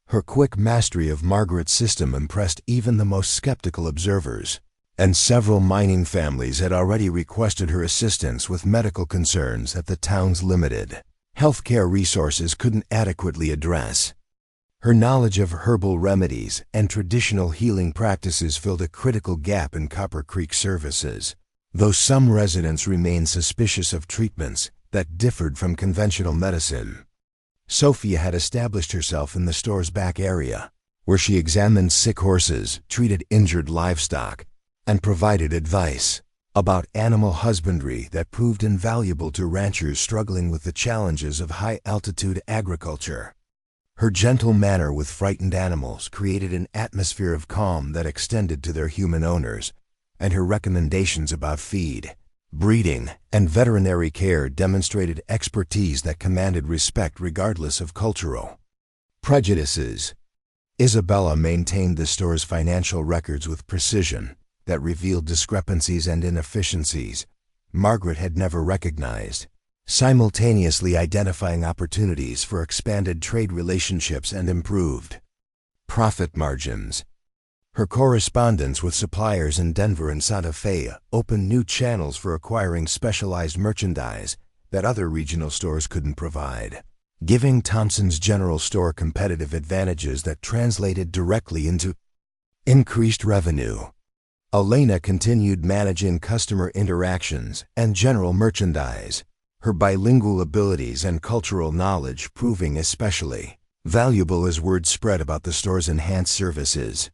Her quick mastery of Margaret's system impressed even the most skeptical observers, and several mining families had already requested her assistance with medical concerns that the town's limited healthcare resources couldn't adequately address. Her knowledge of herbal remedies and traditional healing practices filled a critical gap in Copper Creek services, though some residents remained suspicious of treatments that differed from conventional medicine. Sophia had established herself in the store's back area, where she examined sick horses, treated injured livestock, and provided advice about animal husbandry that proved invaluable to ranchers struggling with the challenges of high-altitude agriculture. Her gentle manner with frightened animals created an atmosphere of calm that extended to their human owners, and her recommendations about feed, breeding, and veterinary care demonstrated expertise that commanded respect regardless of cultural prejudices. Isabella maintained the store's financial records with precision that revealed discrepancies and inefficiencies Margaret had never recognized, simultaneously identifying opportunities for expanded trade relationships and improved profit margins. Her correspondence with suppliers in Denver and Santa Fe opened new channels for acquiring specialized merchandise that other regional stores couldn't provide, giving Thompson's General Store competitive advantages that translated directly into increased revenue. Elena continued managing customer interactions and general merchandise, her bilingual abilities and cultural knowledge proving especially valuable as word spread about the store's enhanced services.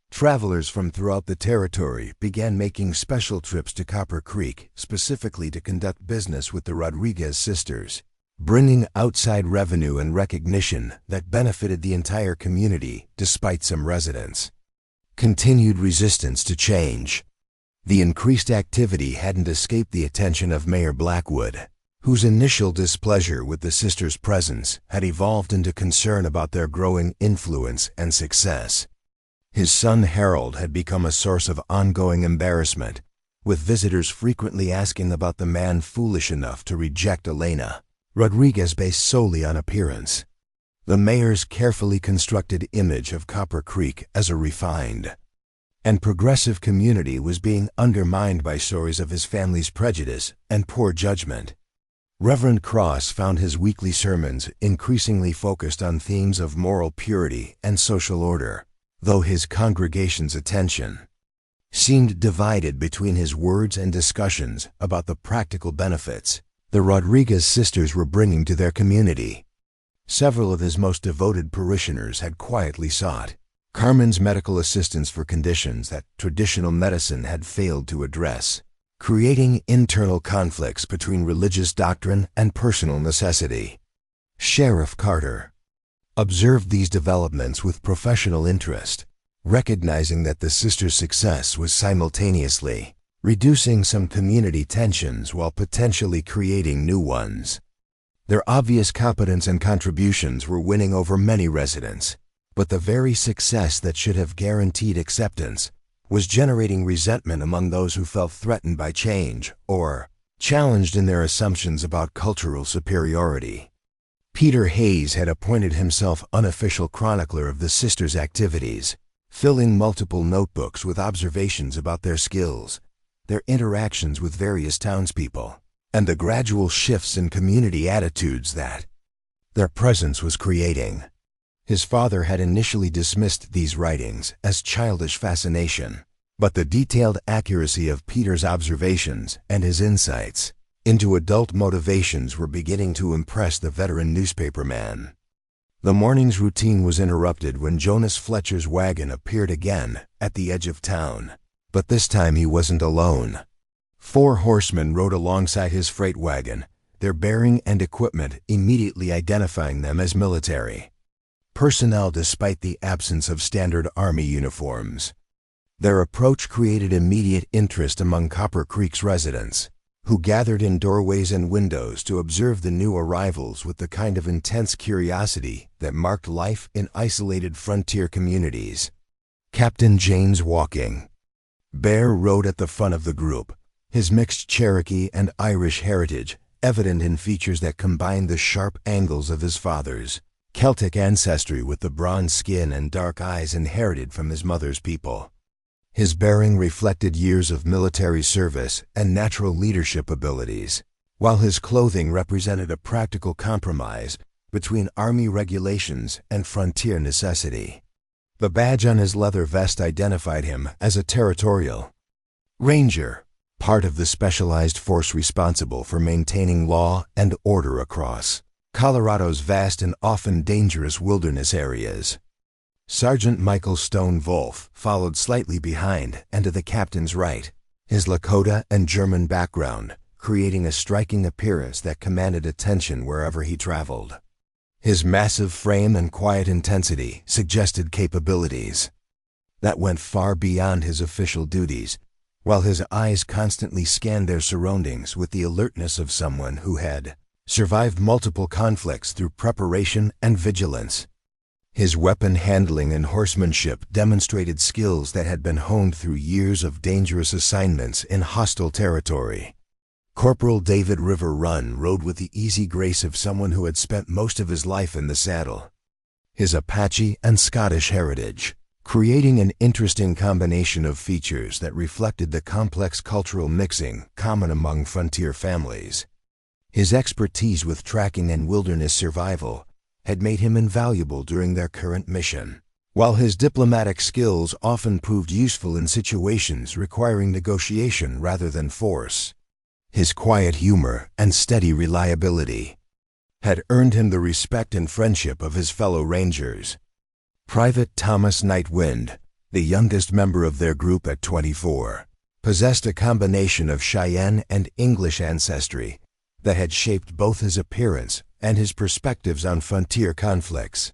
Travelers from throughout the territory began making special trips to Copper Creek specifically to conduct business with the Rodriguez sisters, bringing outside revenue and recognition that benefited the entire community despite some residents' continued resistance to change. The increased activity hadn't escaped the attention of Mayor Blackwood, whose initial displeasure with the sisters' presence had evolved into concern about their growing influence and success. His son Harold had become a source of ongoing embarrassment, with visitors frequently asking about the man foolish enough to reject Elena Rodriguez based solely on appearance. The mayor's carefully constructed image of Copper Creek as a refined and progressive community was being undermined by stories of his family's prejudice and poor judgment. Reverend Cross found his weekly sermons increasingly focused on themes of moral purity and social order, though his congregation's attention seemed divided between his words and discussions about the practical benefits the Rodriguez sisters were bringing to their community. Several of his most devoted parishioners had quietly sought Carmen's medical assistance for conditions that traditional medicine had failed to address, creating internal conflicts between religious doctrine and personal necessity. Sheriff Carter observed these developments with professional interest, recognizing that the sisters' success was simultaneously reducing some community tensions while potentially creating new ones. Their obvious competence and contributions were winning over many residents, but the very success that should have guaranteed acceptance was generating resentment among those who felt threatened by change or challenged in their assumptions about cultural superiority. Peter Hayes had appointed himself unofficial chronicler of the sisters' activities, filling multiple notebooks with observations about their skills, their interactions with various townspeople, and the gradual shifts in community attitudes that their presence was creating. His father had initially dismissed these writings as childish fascination, but the detailed accuracy of Peter's observations and his insights into adult motivations were beginning to impress the veteran newspaperman. The morning's routine was interrupted when Jonas Fletcher's wagon appeared again at the edge of town, but this time he wasn't alone. 4 horsemen rode alongside his freight wagon, their bearing and equipment immediately identifying them as military personnel despite the absence of standard Army uniforms. Their approach created immediate interest among Copper Creek's residents, who gathered in doorways and windows to observe the new arrivals with the kind of intense curiosity that marked life in isolated frontier communities. Captain James Walking Bear rode at the front of the group, his mixed Cherokee and Irish heritage evident in features that combined the sharp angles of his father's Celtic ancestry with the bronze skin and dark eyes inherited from his mother's people. His bearing reflected years of military service and natural leadership abilities, while his clothing represented a practical compromise between Army regulations and frontier necessity. The badge on his leather vest identified him as a territorial ranger, part of the specialized force responsible for maintaining law and order across Colorado's vast and often dangerous wilderness areas. Sergeant Michael Stone Wolf followed slightly behind and to the captain's right, his Lakota and German background creating a striking appearance that commanded attention wherever he traveled. His massive frame and quiet intensity suggested capabilities that went far beyond his official duties, while his eyes constantly scanned their surroundings with the alertness of someone who had survived multiple conflicts through preparation and vigilance. His weapon handling and horsemanship demonstrated skills that had been honed through years of dangerous assignments in hostile territory. Corporal David River Run rode with the easy grace of someone who had spent most of his life in the saddle, his Apache and Scottish heritage creating an interesting combination of features that reflected the complex cultural mixing common among frontier families. His expertise with tracking and wilderness survival had made him invaluable during their current mission, while his diplomatic skills often proved useful in situations requiring negotiation rather than force. His quiet humor and steady reliability had earned him the respect and friendship of his fellow rangers. Private Thomas Nightwind, the youngest member of their group at 24, possessed a combination of Cheyenne and English ancestry that had shaped both his appearance and his perspectives on frontier conflicts.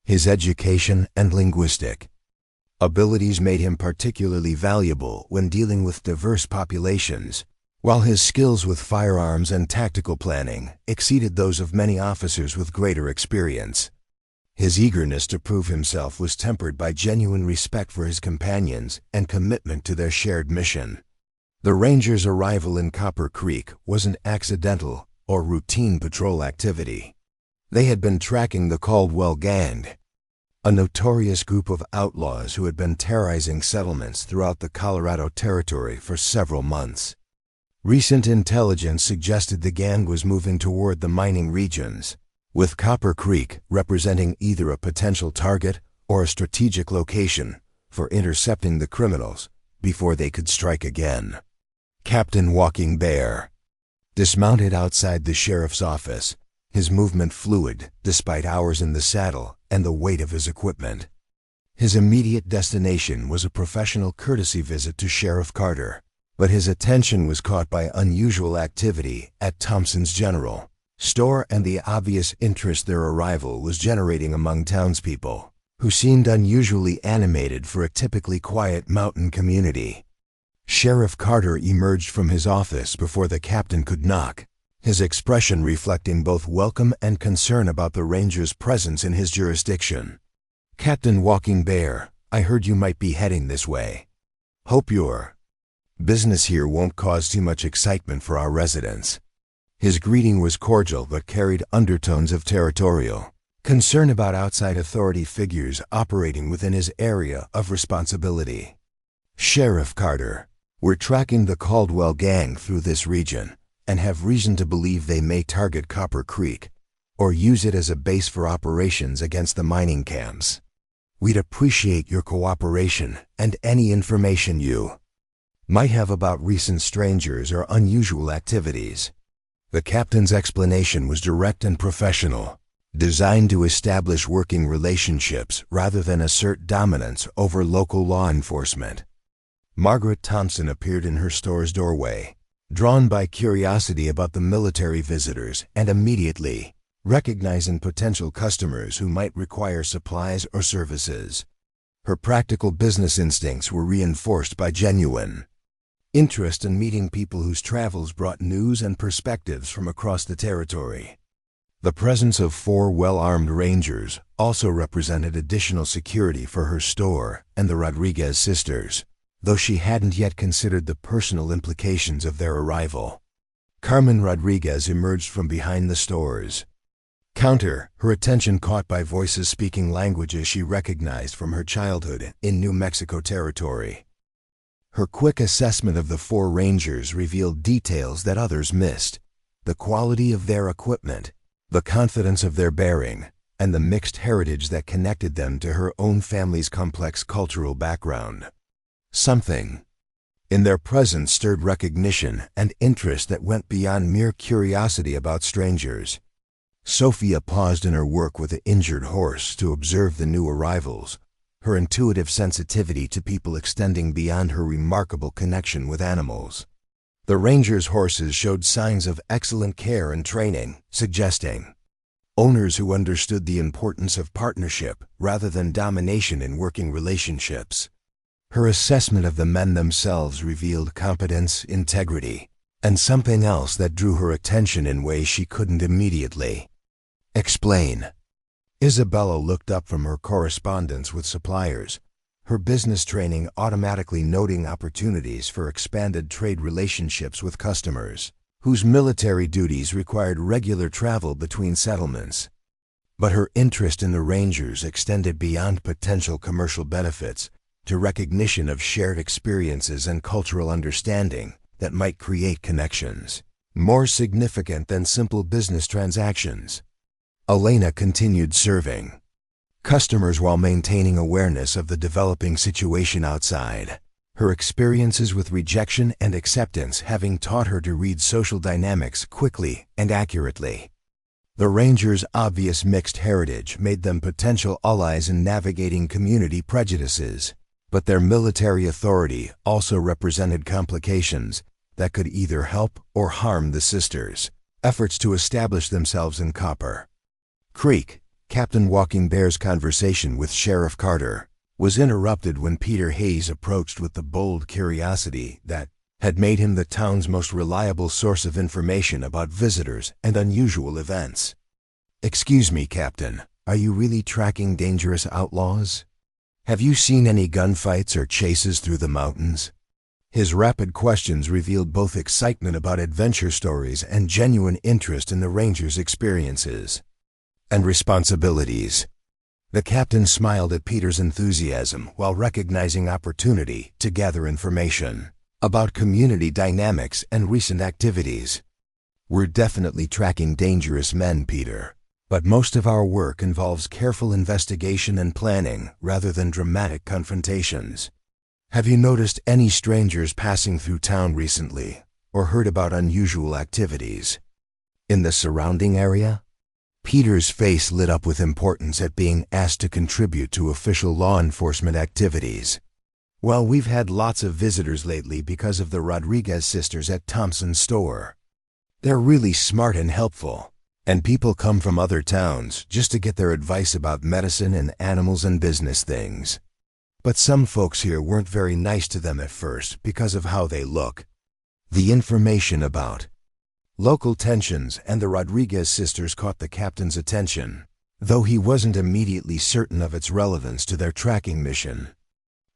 His education and linguistic abilities made him particularly valuable when dealing with diverse populations, while his skills with firearms and tactical planning exceeded those of many officers with greater experience. His eagerness to prove himself was tempered by genuine respect for his companions and commitment to their shared mission. The Rangers' arrival in Copper Creek wasn't accidental or routine patrol activity. They had been tracking the Caldwell Gang, a notorious group of outlaws who had been terrorizing settlements throughout the Colorado Territory for several months. Recent intelligence suggested the gang was moving toward the mining regions, with Copper Creek representing either a potential target or a strategic location for intercepting the criminals before they could strike again. Captain Walking Bear dismounted outside the sheriff's office, his movement fluid despite hours in the saddle and the weight of his equipment. His immediate destination was a professional courtesy visit to Sheriff Carter, but his attention was caught by unusual activity at Thompson's General Store and the obvious interest their arrival was generating among townspeople, who seemed unusually animated for a typically quiet mountain community. Sheriff Carter emerged from his office before the captain could knock, his expression reflecting both welcome and concern about the ranger's presence in his jurisdiction. "Captain Walking Bear, I heard you might be heading this way. Hope your business here won't cause too much excitement for our residents." His greeting was cordial but carried undertones of territorial concern about outside authority figures operating within his area of responsibility. "Sheriff Carter, we're tracking the Caldwell gang through this region and have reason to believe they may target Copper Creek or use it as a base for operations against the mining camps. We'd appreciate your cooperation and any information you might have about recent strangers or unusual activities." The captain's explanation was direct and professional, designed to establish working relationships rather than assert dominance over local law enforcement. Margaret Thompson appeared in her store's doorway, drawn by curiosity about the military visitors and immediately recognizing potential customers who might require supplies or services. Her practical business instincts were reinforced by genuine interest in meeting people whose travels brought news and perspectives from across the territory. The presence of 4 well-armed rangers also represented additional security for her store and the Rodriguez sisters, though she hadn't yet considered the personal implications of their arrival. Carmen Rodriguez emerged from behind the store's counter, her attention caught by voices speaking languages she recognized from her childhood in New Mexico territory. Her quick assessment of the 4 rangers revealed details that others missed: the quality of their equipment, the confidence of their bearing, and the mixed heritage that connected them to her own family's complex cultural background. Something in their presence stirred recognition and interest that went beyond mere curiosity about strangers. Sophia paused in her work with the injured horse to observe the new arrivals, her intuitive sensitivity to people extending beyond her remarkable connection with animals. The rangers' horses showed signs of excellent care and training, suggesting owners who understood the importance of partnership rather than domination in working relationships. Her assessment of the men themselves revealed competence, integrity, and something else that drew her attention in ways she couldn't immediately explain. Isabella looked up from her correspondence with suppliers, her business training automatically noting opportunities for expanded trade relationships with customers, whose military duties required regular travel between settlements. But her interest in the rangers extended beyond potential commercial benefits to recognition of shared experiences and cultural understanding that might create connections more significant than simple business transactions. Elena continued serving customers while maintaining awareness of the developing situation outside, her experiences with rejection and acceptance having taught her to read social dynamics quickly and accurately. The rangers' obvious mixed heritage made them potential allies in navigating community prejudices, but their military authority also represented complications that could either help or harm the sisters' efforts to establish themselves in Copper Creek. Captain Walking Bear's conversation with Sheriff Carter was interrupted when Peter Hayes approached with the bold curiosity that had made him the town's most reliable source of information about visitors and unusual events. "Excuse me, Captain, are you really tracking dangerous outlaws? Have you seen any gunfights or chases through the mountains?" His rapid questions revealed both excitement about adventure stories and genuine interest in the rangers' experiences and responsibilities. The captain smiled at Peter's enthusiasm while recognizing opportunity to gather information about community dynamics and recent activities. "We're definitely tracking dangerous men, Peter, but most of our work involves careful investigation and planning rather than dramatic confrontations. Have you noticed any strangers passing through town recently or heard about unusual activities in the surrounding area?" Peter's face lit up with importance at being asked to contribute to official law enforcement activities. "Well, we've had lots of visitors lately because of the Rodriguez sisters at Thompson's store. They're really smart and helpful, and people come from other towns just to get their advice about medicine and animals and business things. But some folks here weren't very nice to them at first because of how they look." The information about local tensions and the Rodriguez sisters caught the captain's attention, though he wasn't immediately certain of its relevance to their tracking mission.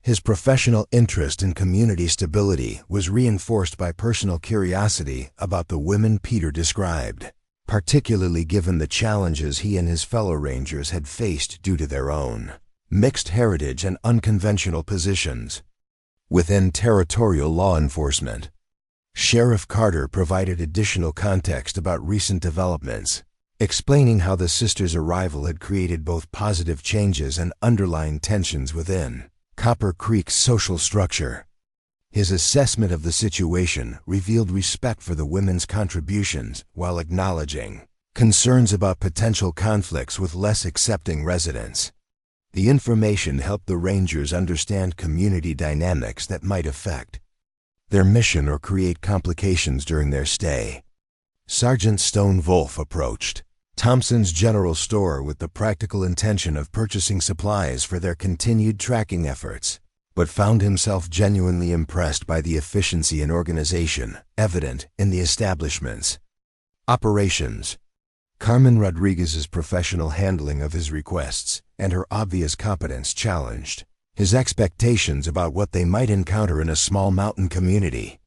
His professional interest in community stability was reinforced by personal curiosity about the women Peter described, particularly given the challenges he and his fellow rangers had faced due to their own mixed heritage and unconventional positions within territorial law enforcement. Sheriff Carter provided additional context about recent developments, explaining how the sisters' arrival had created both positive changes and underlying tensions within Copper Creek's social structure. His assessment of the situation revealed respect for the women's contributions while acknowledging concerns about potential conflicts with less accepting residents. The information helped the Rangers understand community dynamics that might affect their mission or create complications during their stay. Sergeant Stone Wolf approached Thompson's general store with the practical intention of purchasing supplies for their continued tracking efforts, but found himself genuinely impressed by the efficiency and organization evident in the establishment's operations. Carmen Rodriguez's professional handling of his requests and her obvious competence challenged his expectations about what they might encounter in a small mountain community.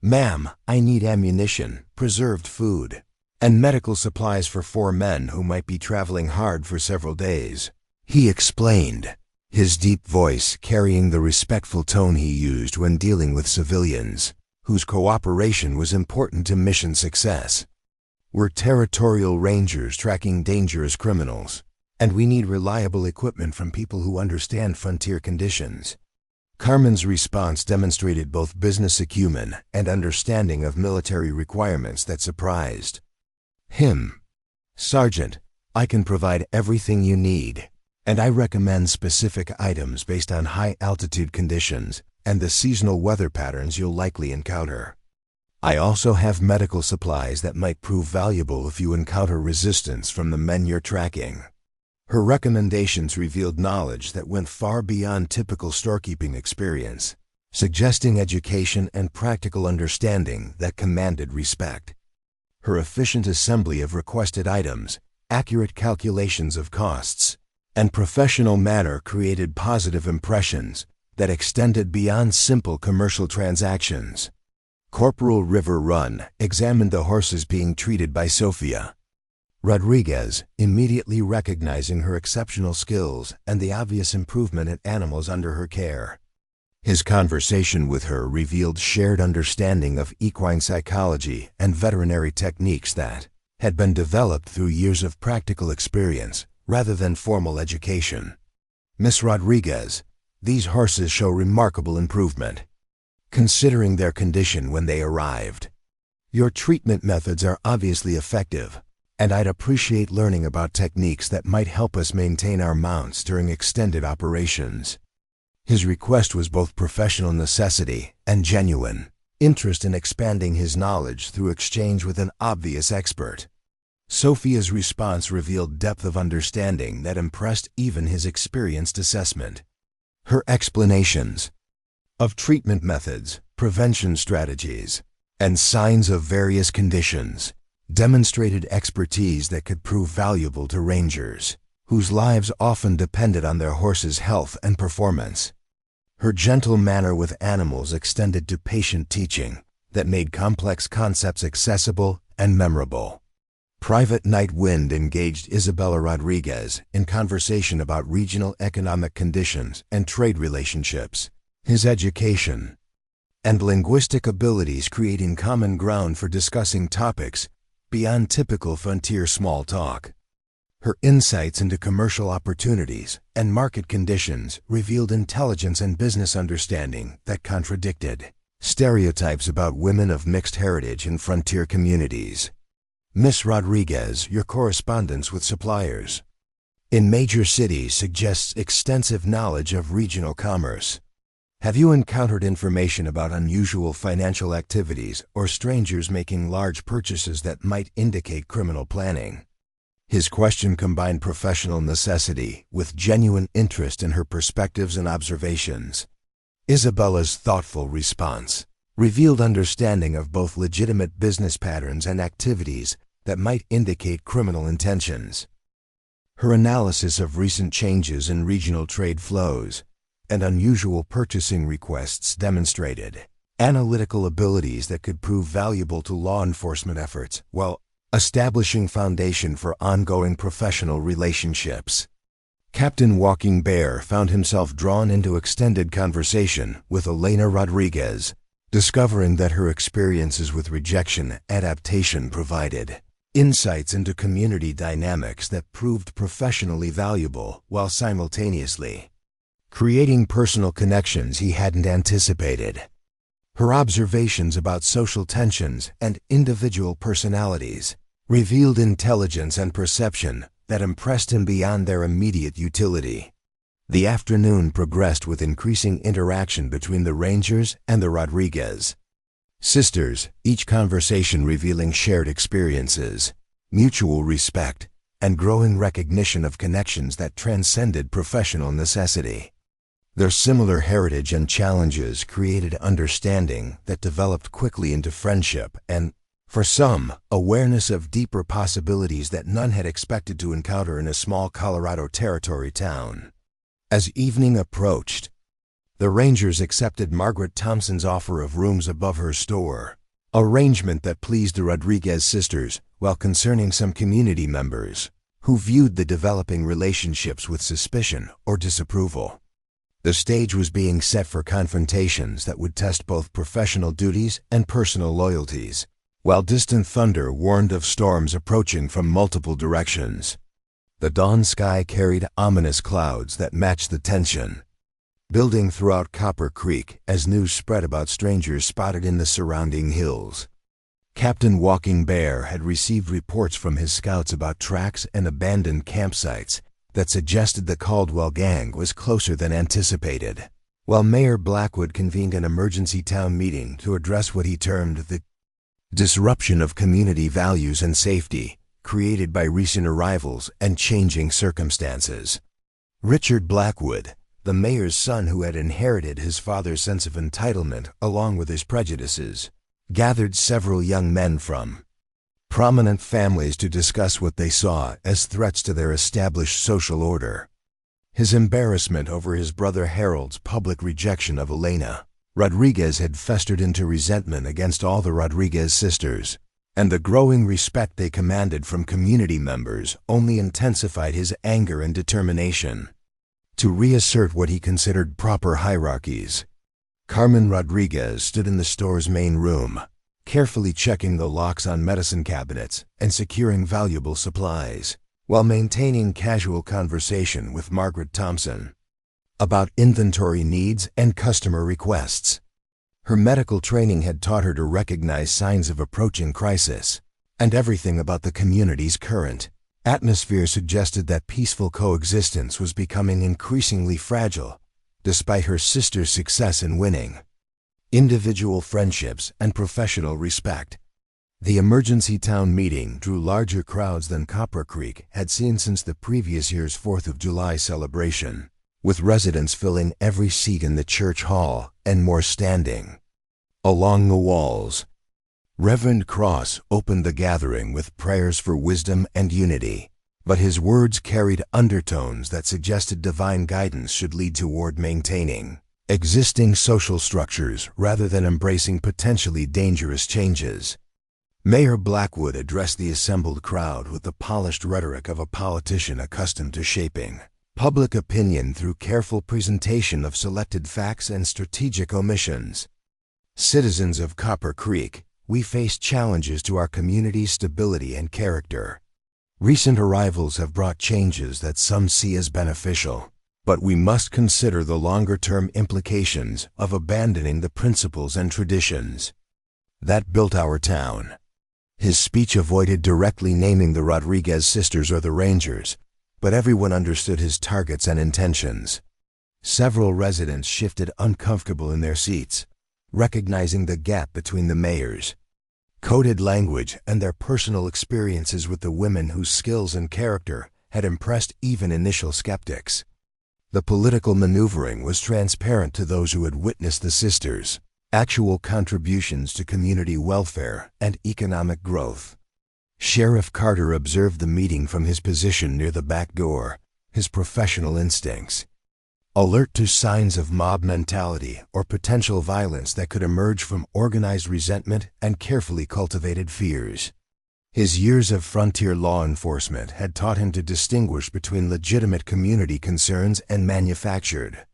"Ma'am, I need ammunition, preserved food, and medical supplies for 4 men who might be traveling hard for several days," he explained, his deep voice carrying the respectful tone he used when dealing with civilians, whose cooperation was important to mission success. "We're territorial rangers tracking dangerous criminals, and we need reliable equipment from people who understand frontier conditions." Carmen's response demonstrated both business acumen and understanding of military requirements that surprised him. "Sergeant, I can provide everything you need, and I recommend specific items based on high-altitude conditions and the seasonal weather patterns you'll likely encounter. I also have medical supplies that might prove valuable if you encounter resistance from the men you're tracking." Her recommendations revealed knowledge that went far beyond typical storekeeping experience, suggesting education and practical understanding that commanded respect. Her efficient assembly of requested items, accurate calculations of costs, and professional manner created positive impressions that extended beyond simple commercial transactions. Corporal River Run examined the horses being treated by Sophia Rodriguez, immediately recognizing her exceptional skills and the obvious improvement in animals under her care. His conversation with her revealed shared understanding of equine psychology and veterinary techniques that had been developed through years of practical experience rather than formal education. "Miss Rodriguez, these horses show remarkable improvement, considering their condition when they arrived. Your treatment methods are obviously effective, and I'd appreciate learning about techniques that might help us maintain our mounts during extended operations." His request was both professional necessity and genuine interest in expanding his knowledge through exchange with an obvious expert. Sophia's response revealed depth of understanding that impressed even his experienced assessment. Her explanations of treatment methods, prevention strategies, and signs of various conditions demonstrated expertise that could prove valuable to rangers, whose lives often depended on their horses' health and performance. Her gentle manner with animals extended to patient teaching that made complex concepts accessible and memorable. Private Night Wind engaged Isabella Rodriguez in conversation about regional economic conditions and trade relationships, his education and linguistic abilities creating common ground for discussing topics beyond typical frontier small talk. Her insights into commercial opportunities and market conditions revealed intelligence and business understanding that contradicted stereotypes about women of mixed heritage in frontier communities. Miss Rodriguez, your correspondence with suppliers in major cities suggests extensive knowledge of regional commerce. Have you encountered information about unusual financial activities or strangers making large purchases that might indicate criminal planning? His question combined professional necessity with genuine interest in her perspectives and observations. Isabella's thoughtful response revealed understanding of both legitimate business patterns and activities that might indicate criminal intentions. Her analysis of recent changes in regional trade flows and unusual purchasing requests demonstrated analytical abilities that could prove valuable to law enforcement efforts while establishing foundation for ongoing professional relationships. Captain Walking Bear found himself drawn into extended conversation with Elena Rodriguez, discovering that her experiences with rejection adaptation provided insights into community dynamics that proved professionally valuable while simultaneously creating personal connections he hadn't anticipated. Her observations about social tensions and individual personalities revealed intelligence and perception that impressed him beyond their immediate utility. The afternoon progressed with increasing interaction between the Rangers and the Rodriguez sisters, each conversation revealing shared experiences, mutual respect, and growing recognition of connections that transcended professional necessity. Their similar heritage and challenges created understanding that developed quickly into friendship and, for some, awareness of deeper possibilities that none had expected to encounter in a small Colorado Territory town. As evening approached, the Rangers accepted Margaret Thompson's offer of rooms above her store, arrangement that pleased the Rodriguez sisters while concerning some community members who viewed the developing relationships with suspicion or disapproval. The stage was being set for confrontations that would test both professional duties and personal loyalties, while distant thunder warned of storms approaching from multiple directions. The dawn sky carried ominous clouds that matched the tension, building throughout Copper Creek as news spread about strangers spotted in the surrounding hills. Captain Walking Bear had received reports from his scouts about tracks and abandoned campsites that suggested the Caldwell gang was closer than anticipated, while Mayor Blackwood convened an emergency town meeting to address what he termed the disruption of community values and safety created by recent arrivals and changing circumstances. Richard Blackwood, the mayor's son who had inherited his father's sense of entitlement along with his prejudices, gathered several young men from prominent families to discuss what they saw as threats to their established social order. His embarrassment over his brother Harold's public rejection of Elena Rodriguez had festered into resentment against all the Rodriguez sisters, and the growing respect they commanded from community members only intensified his anger and determination to reassert what he considered proper hierarchies. Carmen Rodriguez stood in the store's main room, carefully checking the locks on medicine cabinets and securing valuable supplies, while maintaining casual conversation with Margaret Thompson about inventory needs and customer requests. Her medical training had taught her to recognize signs of approaching crisis, and everything about the community's current atmosphere suggested that peaceful coexistence was becoming increasingly fragile, despite her sister's success in winning individual friendships and professional respect. The emergency town meeting drew larger crowds than Copper Creek had seen since the previous year's 4th of July celebration, with residents filling every seat in the church hall and more standing along the walls. Reverend Cross opened the gathering with prayers for wisdom and unity, but his words carried undertones that suggested divine guidance should lead toward maintaining existing social structures rather than embracing potentially dangerous changes. Mayor Blackwood addressed the assembled crowd with the polished rhetoric of a politician accustomed to shaping public opinion through careful presentation of selected facts and strategic omissions. Citizens of Copper Creek, we face challenges to our community's stability and character. Recent arrivals have brought changes that some see as beneficial, but we must consider the longer-term implications of abandoning the principles and traditions that built our town. His speech avoided directly naming the Rodriguez sisters or the Rangers, but everyone understood his targets and intentions. Several residents shifted uncomfortable in their seats, recognizing the gap between the mayors. Coded language and their personal experiences with the women whose skills and character had impressed even initial skeptics. The political maneuvering was transparent to those who had witnessed the sisters' actual contributions to community welfare and economic growth. Sheriff Carter observed the meeting from his position near the back door, his professional instincts alert to signs of mob mentality or potential violence that could emerge from organized resentment and carefully cultivated fears. His years of frontier law enforcement had taught him to distinguish between legitimate community concerns and manufactured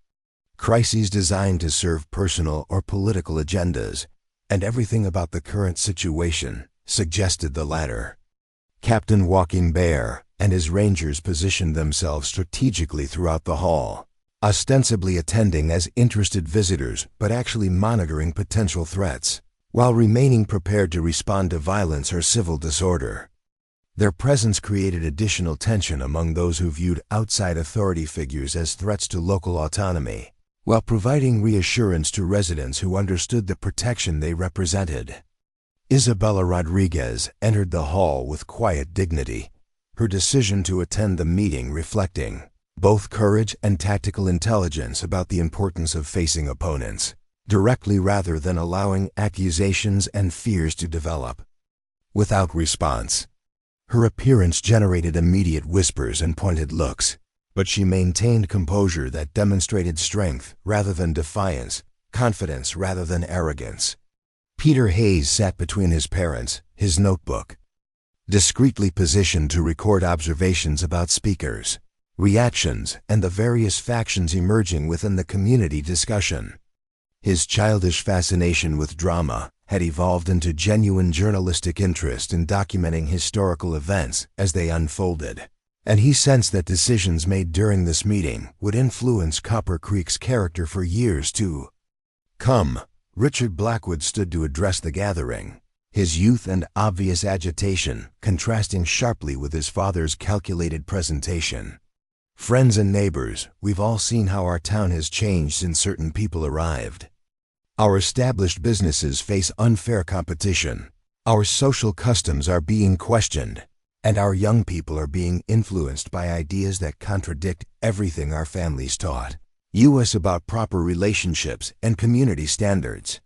crises designed to serve personal or political agendas, and everything about the current situation suggested the latter. Captain Walking Bear and his rangers positioned themselves strategically throughout the hall, ostensibly attending as interested visitors but actually monitoring potential threats, while remaining prepared to respond to violence or civil disorder. Their presence created additional tension among those who viewed outside authority figures as threats to local autonomy, while providing reassurance to residents who understood the protection they represented. Isabella Rodriguez entered the hall with quiet dignity, her decision to attend the meeting reflecting both courage and tactical intelligence about the importance of facing opponents directly rather than allowing accusations and fears to develop. Without response, her appearance generated immediate whispers and pointed looks, but she maintained composure that demonstrated strength rather than defiance, confidence rather than arrogance. Peter Hayes sat between his parents, his notebook discreetly positioned to record observations about speakers, reactions, and the various factions emerging within the community discussion. His childish fascination with drama had evolved into genuine journalistic interest in documenting historical events as they unfolded, and he sensed that decisions made during this meeting would influence Copper Creek's character for years to come. Richard Blackwood stood to address the gathering, his youth and obvious agitation contrasting sharply with his father's calculated presentation. Friends and neighbors, we've all seen how our town has changed since certain people arrived. Our established businesses face unfair competition, our social customs are being questioned, and our young people are being influenced by ideas that contradict everything our families taught us about proper relationships and community standards.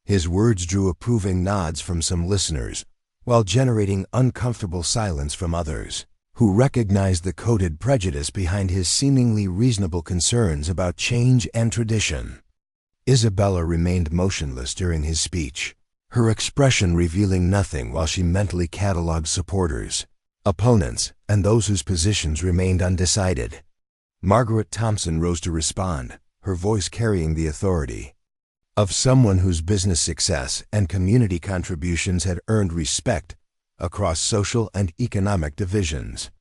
His words drew approving nods from some listeners, while generating uncomfortable silence from others, who recognized the coded prejudice behind his seemingly reasonable concerns about change and tradition. Isabella remained motionless during his speech, her expression revealing nothing while she mentally cataloged supporters, opponents, and those whose positions remained undecided. Margaret Thompson rose to respond, her voice carrying the authority of someone whose business success and community contributions had earned respect across social and economic divisions.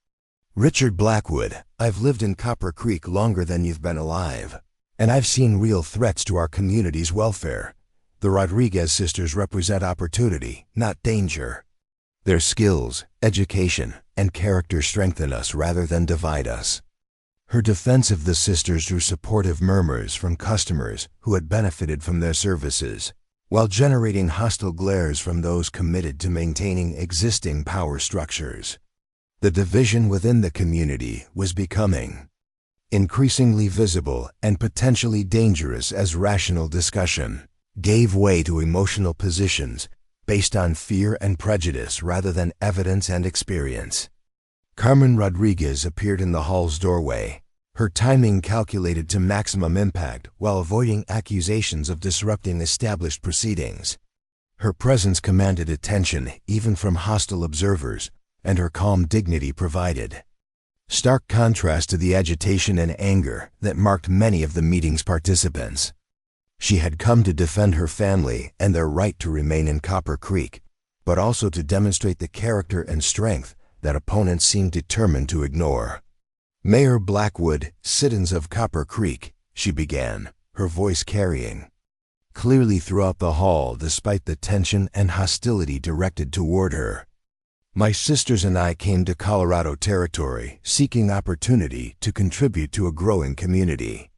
Richard Blackwood, I've lived in Copper Creek longer than you've been alive, and I've seen real threats to our community's welfare. The Rodriguez sisters represent opportunity, not danger. Their skills, education, and character strengthen us rather than divide us. Her defense of the sisters drew supportive murmurs from customers who had benefited from their services, while generating hostile glares from those committed to maintaining existing power structures. The division within the community was becoming increasingly visible and potentially dangerous as rational discussion gave way to emotional positions based on fear and prejudice rather than evidence and experience. Carmen Rodriguez appeared in the hall's doorway, her timing calculated to maximum impact while avoiding accusations of disrupting established proceedings. Her presence commanded attention even from hostile observers, and her calm dignity provided stark contrast to the agitation and anger that marked many of the meeting's participants. She had come to defend her family and their right to remain in Copper Creek, but also to demonstrate the character and strength that opponents seemed determined to ignore. Mayor Blackwood, citizens of Copper Creek, she began, her voice carrying clearly throughout the hall despite the tension and hostility directed toward her. My sisters and I came to Colorado Territory seeking opportunity to contribute to a growing community.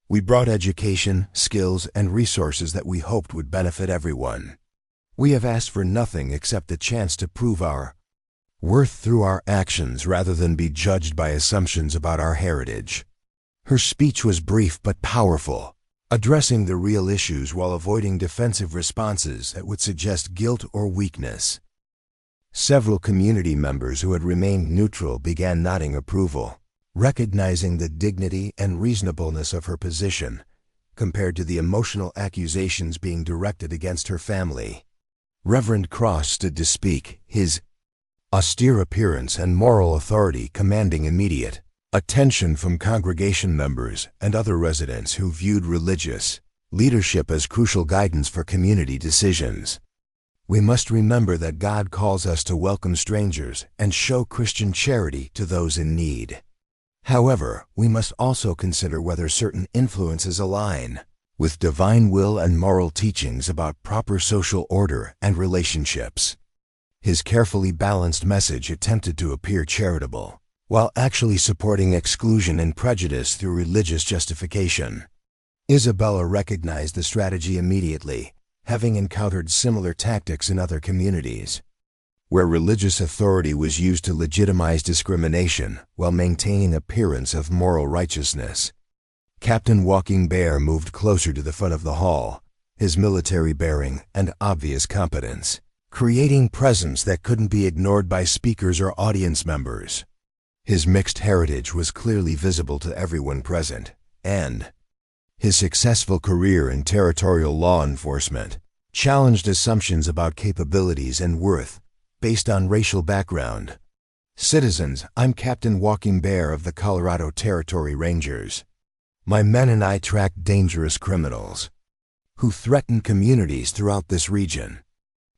We brought education, skills, and resources that we hoped would benefit everyone. We have asked for nothing except the chance to prove our worth through our actions rather than be judged by assumptions about our heritage. Her speech was brief but powerful, addressing the real issues while avoiding defensive responses that would suggest guilt or weakness. Several community members who had remained neutral began nodding approval, recognizing the dignity and reasonableness of her position compared to the emotional accusations being directed against her family. Reverend Cross stood to speak, his austere appearance and moral authority commanding immediate attention from congregation members and other residents who viewed religious leadership as crucial guidance for community decisions. We must remember that God calls us to welcome strangers and show Christian charity to those in need. However, we must also consider whether certain influences align with divine will and moral teachings about proper social order and relationships. His carefully balanced message attempted to appear charitable, while actually supporting exclusion and prejudice through religious justification. Isabella recognized the strategy immediately, having encountered similar tactics in other communities, where religious authority was used to legitimize discrimination while maintaining an appearance of moral righteousness. Captain Walking Bear moved closer to the front of the hall, his military bearing and obvious competence, creating presence that couldn't be ignored by speakers or audience members. His mixed heritage was clearly visible to everyone present, and his successful career in territorial law enforcement challenged assumptions about capabilities and worth based on racial background. Citizens, I'm Captain Walking Bear of the Colorado Territory Rangers. My men and I track dangerous criminals who threaten communities throughout this region.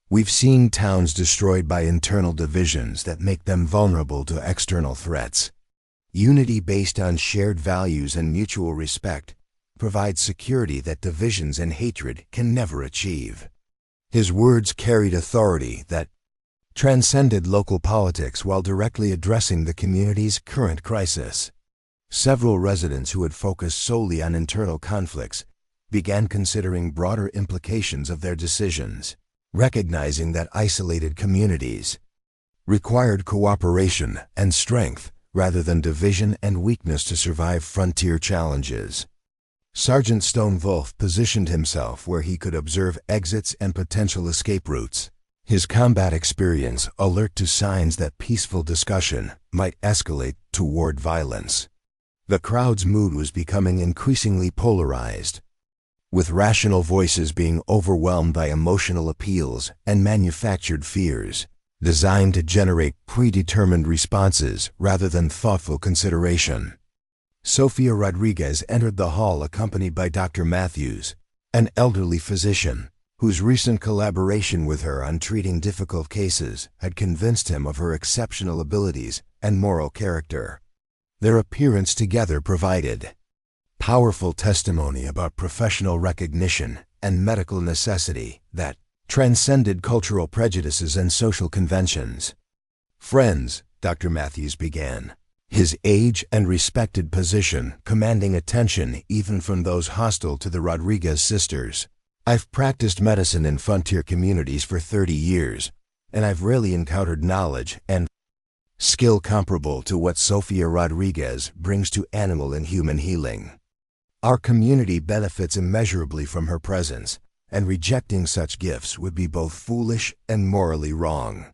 We've seen towns destroyed by internal divisions that make them vulnerable to external threats. Unity based on shared values and mutual respect provides security that divisions and hatred can never achieve. His words carried authority that transcended local politics while directly addressing the community's current crisis. Several residents who had focused solely on internal conflicts began considering broader implications of their decisions, recognizing that isolated communities required cooperation and strength rather than division and weakness to survive frontier challenges. Sergeant Stone Wolf positioned himself where he could observe exits and potential escape routes, his combat experience alert to signs that peaceful discussion might escalate toward violence. The crowd's mood was becoming increasingly polarized, with rational voices being overwhelmed by emotional appeals and manufactured fears, designed to generate predetermined responses rather than thoughtful consideration. Sophia Rodriguez entered the hall accompanied by Dr. Matthews, an elderly physician, whose recent collaboration with her on treating difficult cases had convinced him of her exceptional abilities and moral character. Their appearance together provided powerful testimony about professional recognition and medical necessity that transcended cultural prejudices and social conventions. "Friends," Dr. Matthews began, his age and respected position commanding attention even from those hostile to the Rodriguez sisters. "I've practiced medicine in frontier communities for 30 years, and I've rarely encountered knowledge and skill comparable to what Sophia Rodriguez brings to animal and human healing. Our community benefits immeasurably from her presence, and rejecting such gifts would be both foolish and morally wrong."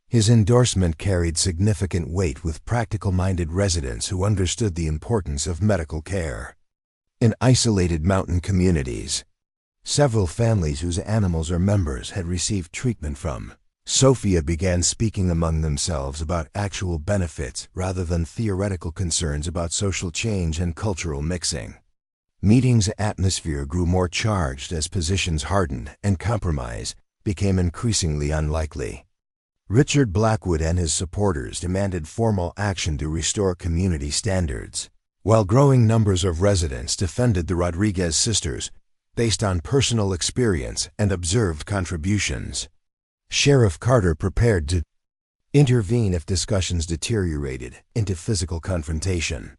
His endorsement carried significant weight with practical-minded residents who understood the importance of medical care. In isolated mountain communities, several families whose animals or members had received treatment from Sophia began speaking among themselves about actual benefits rather than theoretical concerns about social change and cultural mixing. Meetings' atmosphere grew more charged as positions hardened and compromise became increasingly unlikely. Richard Blackwood and his supporters demanded formal action to restore community standards, while growing numbers of residents defended the Rodriguez sisters, based on personal experience and observed contributions. Sheriff Carter prepared to intervene if discussions deteriorated into physical confrontation.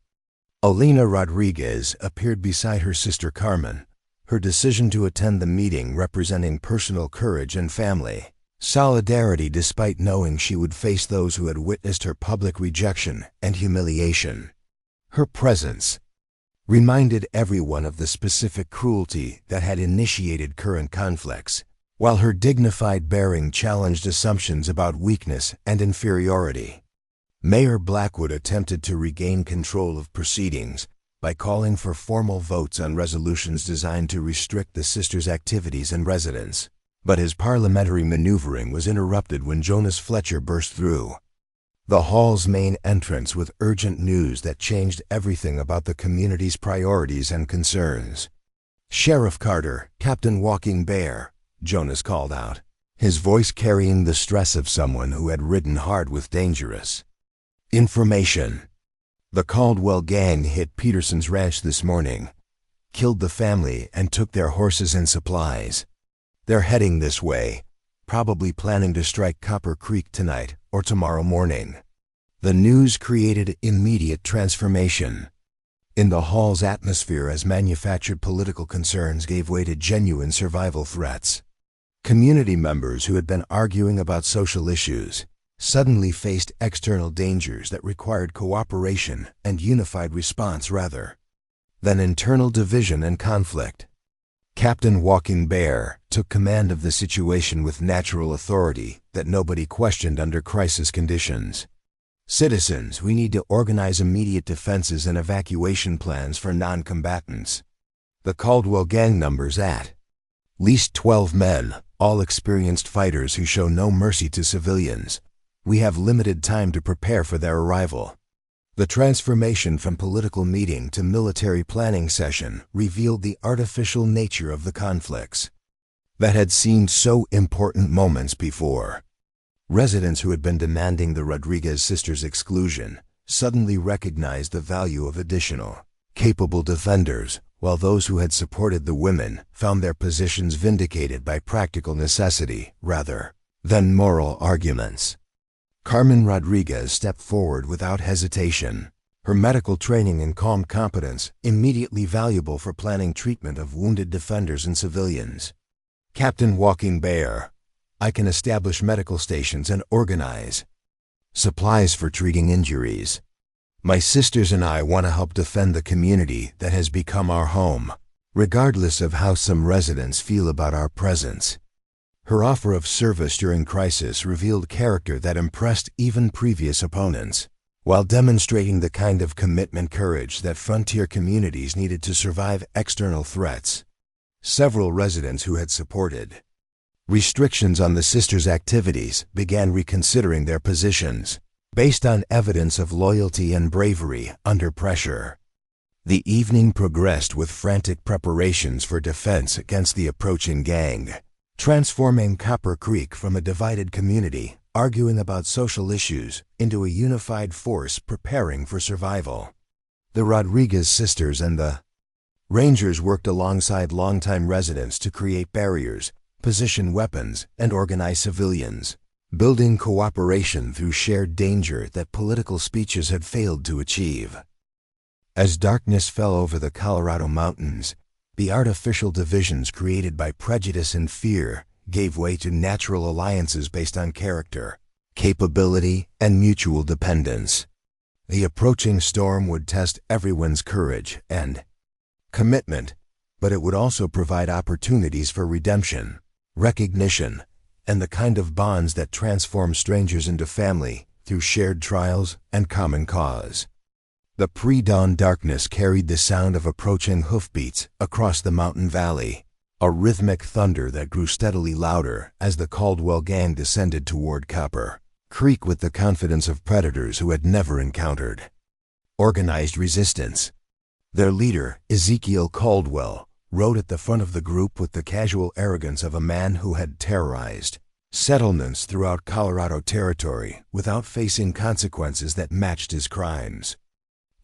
Elena Rodriguez appeared beside her sister Carmen, her decision to attend the meeting representing personal courage and family solidarity despite knowing she would face those who had witnessed her public rejection and humiliation. Her presence reminded everyone of the specific cruelty that had initiated current conflicts, while her dignified bearing challenged assumptions about weakness and inferiority. Mayor Blackwood attempted to regain control of proceedings by calling for formal votes on resolutions designed to restrict the sisters' activities and residence. But his parliamentary maneuvering was interrupted when Jonas Fletcher burst through the hall's main entrance with urgent news that changed everything about the community's priorities and concerns. "Sheriff Carter, Captain Walking Bear," Jonas called out, his voice carrying the stress of someone who had ridden hard with dangerous information. "The Caldwell gang hit Peterson's ranch this morning, killed the family, and took their horses and supplies. They're heading this way, probably planning to strike Copper Creek tonight or tomorrow morning." The news created immediate transformation in the hall's atmosphere as manufactured political concerns gave way to genuine survival threats. Community members who had been arguing about social issues suddenly faced external dangers that required cooperation and unified response rather than internal division and conflict. Captain Walking Bear took command of the situation with natural authority that nobody questioned under crisis conditions. "Citizens, we need to organize immediate defenses and evacuation plans for non-combatants. The Caldwell gang numbers at least 12 men, all experienced fighters who show no mercy to civilians. We have limited time to prepare for their arrival." The transformation from political meeting to military planning session revealed the artificial nature of the conflicts that had seemed so important moments before. Residents who had been demanding the Rodriguez sisters' exclusion suddenly recognized the value of additional, capable defenders, while those who had supported the women found their positions vindicated by practical necessity rather than moral arguments. Carmen Rodriguez stepped forward without hesitation, her medical training and calm competence immediately valuable for planning treatment of wounded defenders and civilians. "Captain Walking Bear, I can establish medical stations and organize supplies for treating injuries. My sisters and I want to help defend the community that has become our home, regardless of how some residents feel about our presence." Her offer of service during crisis revealed character that impressed even previous opponents, while demonstrating the kind of commitment courage that frontier communities needed to survive external threats. Several residents who had supported restrictions on the sisters' activities began reconsidering their positions, based on evidence of loyalty and bravery under pressure. The evening progressed with frantic preparations for defense against the approaching gang, transforming Copper Creek from a divided community arguing about social issues into a unified force preparing for survival. The Rodriguez sisters and the Rangers worked alongside longtime residents to create barriers, position weapons, and organize civilians, building cooperation through shared danger that political speeches had failed to achieve. As darkness fell over the Colorado mountains, the artificial divisions created by prejudice and fear gave way to natural alliances based on character, capability, and mutual dependence. The approaching storm would test everyone's courage and commitment, but it would also provide opportunities for redemption, recognition, and the kind of bonds that transform strangers into family through shared trials and common cause. The pre-dawn darkness carried the sound of approaching hoofbeats across the mountain valley, a rhythmic thunder that grew steadily louder as the Caldwell gang descended toward Copper Creek with the confidence of predators who had never encountered organized resistance. Their leader, Ezekiel Caldwell, rode at the front of the group with the casual arrogance of a man who had terrorized settlements throughout Colorado Territory without facing consequences that matched his crimes.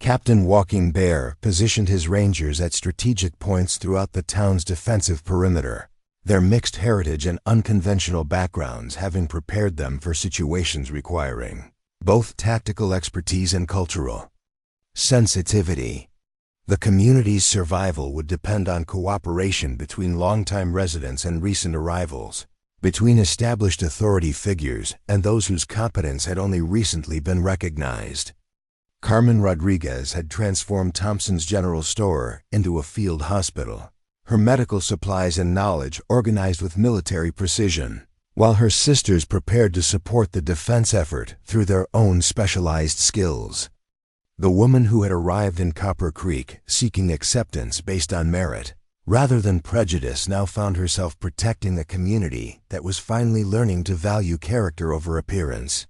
Captain Walking Bear positioned his rangers at strategic points throughout the town's defensive perimeter, their mixed heritage and unconventional backgrounds having prepared them for situations requiring both tactical expertise and cultural sensitivity. The community's survival would depend on cooperation between longtime residents and recent arrivals, between established authority figures and those whose competence had only recently been recognized. Carmen Rodriguez had transformed Thompson's General Store into a field hospital, her medical supplies and knowledge organized with military precision, while her sisters prepared to support the defense effort through their own specialized skills. The woman who had arrived in Copper Creek seeking acceptance based on merit, rather than prejudice, now found herself protecting a community that was finally learning to value character over appearance.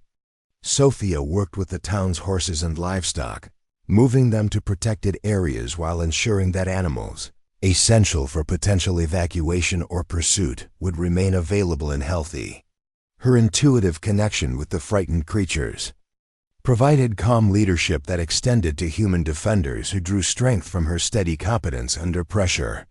Sophia worked with the town's horses and livestock, moving them to protected areas while ensuring that animals, essential for potential evacuation or pursuit, would remain available and healthy. Her intuitive connection with the frightened creatures provided calm leadership that extended to human defenders who drew strength from her steady competence under pressure.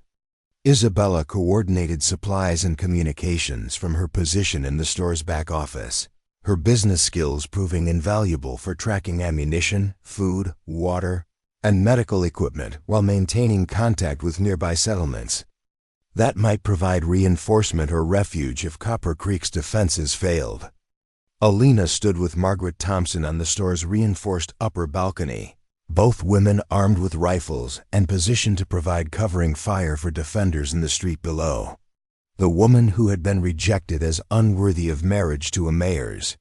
Isabella coordinated supplies and communications from her position in the store's back office, her business skills proving invaluable for tracking ammunition, food, water, and medical equipment while maintaining contact with nearby settlements that might provide reinforcement or refuge if Copper Creek's defenses failed. Elena stood with Margaret Thompson on the store's reinforced upper balcony, both women armed with rifles and positioned to provide covering fire for defenders in the street below. The woman who had been rejected as unworthy of marriage to a mayor's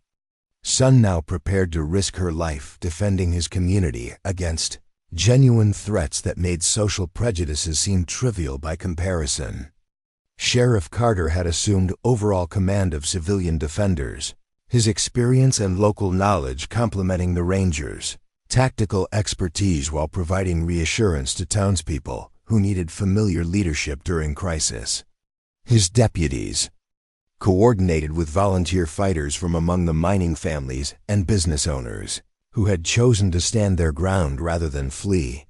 son now prepared to risk her life defending his community against genuine threats that made social prejudices seem trivial by comparison. Sheriff Carter had assumed overall command of civilian defenders, his experience and local knowledge complementing the Rangers' tactical expertise while providing reassurance to townspeople who needed familiar leadership during crisis. His deputies coordinated with volunteer fighters from among the mining families and business owners who had chosen to stand their ground rather than flee.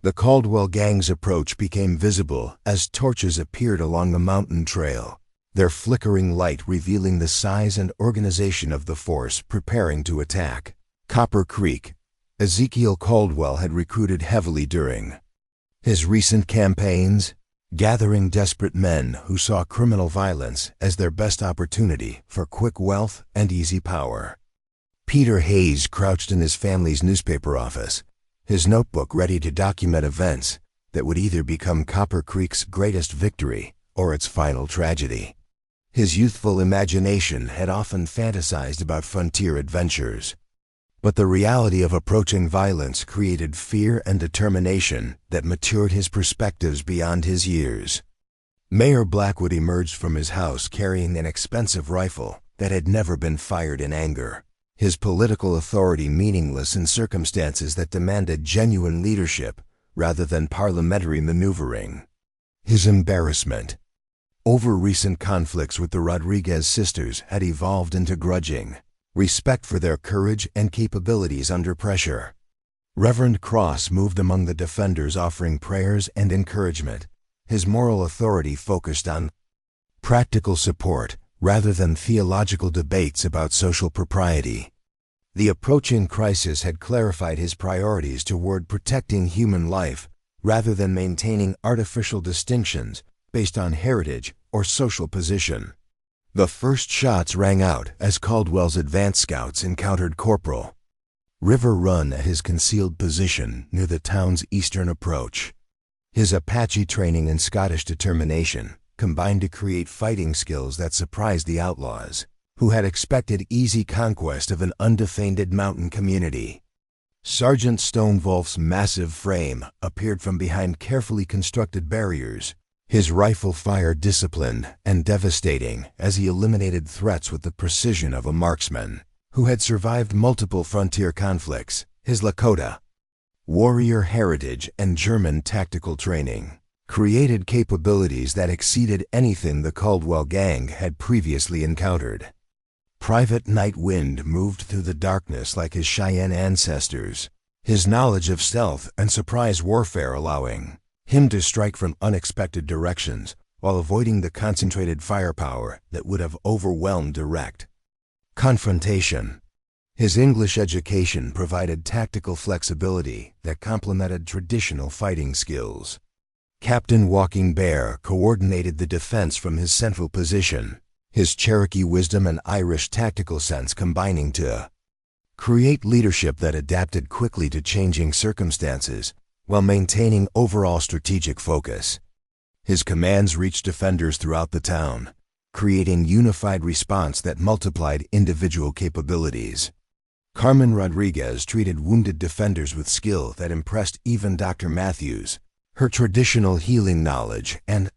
The Caldwell gang's approach became visible as torches appeared along the mountain trail, their flickering light revealing the size and organization of the force preparing to attack Copper Creek. Ezekiel Caldwell had recruited heavily during his recent campaigns, gathering desperate men who saw criminal violence as their best opportunity for quick wealth and easy power. Peter Hayes crouched in his family's newspaper office, his notebook ready to document events that would either become Copper Creek's greatest victory or its final tragedy. His youthful imagination had often fantasized about frontier adventures, but the reality of approaching violence created fear and determination that matured his perspectives beyond his years. Mayor Blackwood emerged from his house carrying an expensive rifle that had never been fired in anger, his political authority meaningless in circumstances that demanded genuine leadership rather than parliamentary maneuvering. His embarrassment over recent conflicts with the Rodriguez sisters had evolved into grudging respect for their courage and capabilities under pressure. Reverend Cross moved among the defenders offering prayers and encouragement, his moral authority focused on practical support rather than theological debates about social propriety. The approaching crisis had clarified his priorities toward protecting human life rather than maintaining artificial distinctions based on heritage or social position. The first shots rang out as Caldwell's advance scouts encountered Corporal River Run at his concealed position near the town's eastern approach. His Apache training and Scottish determination combined to create fighting skills that surprised the outlaws, who had expected easy conquest of an undefended mountain community. Sergeant Stonewolf's massive frame appeared from behind carefully constructed barriers, his rifle fire disciplined and devastating as he eliminated threats with the precision of a marksman who had survived multiple frontier conflicts. His Lakota warrior heritage and German tactical training created capabilities that exceeded anything the Caldwell gang had previously encountered. Private Night Wind moved through the darkness like his Cheyenne ancestors, his knowledge of stealth and surprise warfare allowing him to strike from unexpected directions while avoiding the concentrated firepower that would have overwhelmed direct confrontation. His English education provided tactical flexibility that complemented traditional fighting skills. Captain Walking Bear coordinated the defense from his central position, his Cherokee wisdom and Irish tactical sense combining to create leadership that adapted quickly to changing circumstances while maintaining overall strategic focus. His commands reached defenders throughout the town, creating unified response that multiplied individual capabilities. Carmen Rodriguez treated wounded defenders with skill that impressed even Dr. Matthews, her traditional healing knowledge and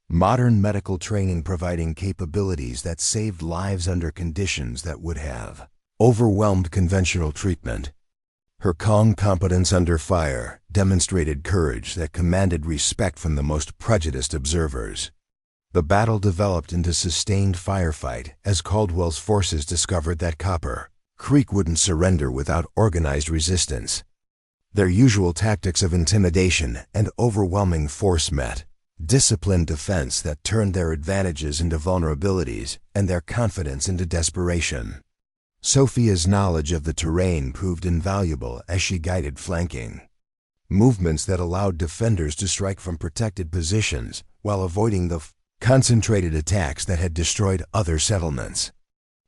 modern medical training providing capabilities that saved lives under conditions that would have overwhelmed conventional treatment. Her calm competence under fire demonstrated courage that commanded respect from the most prejudiced observers. The battle developed into sustained firefight as Caldwell's forces discovered that Copper Creek wouldn't surrender without organized resistance. Their usual tactics of intimidation and overwhelming force met disciplined defense that turned their advantages into vulnerabilities and their confidence into desperation. Sophia's knowledge of the terrain proved invaluable as she guided flanking movements that allowed defenders to strike from protected positions while avoiding the concentrated attacks that had destroyed other settlements.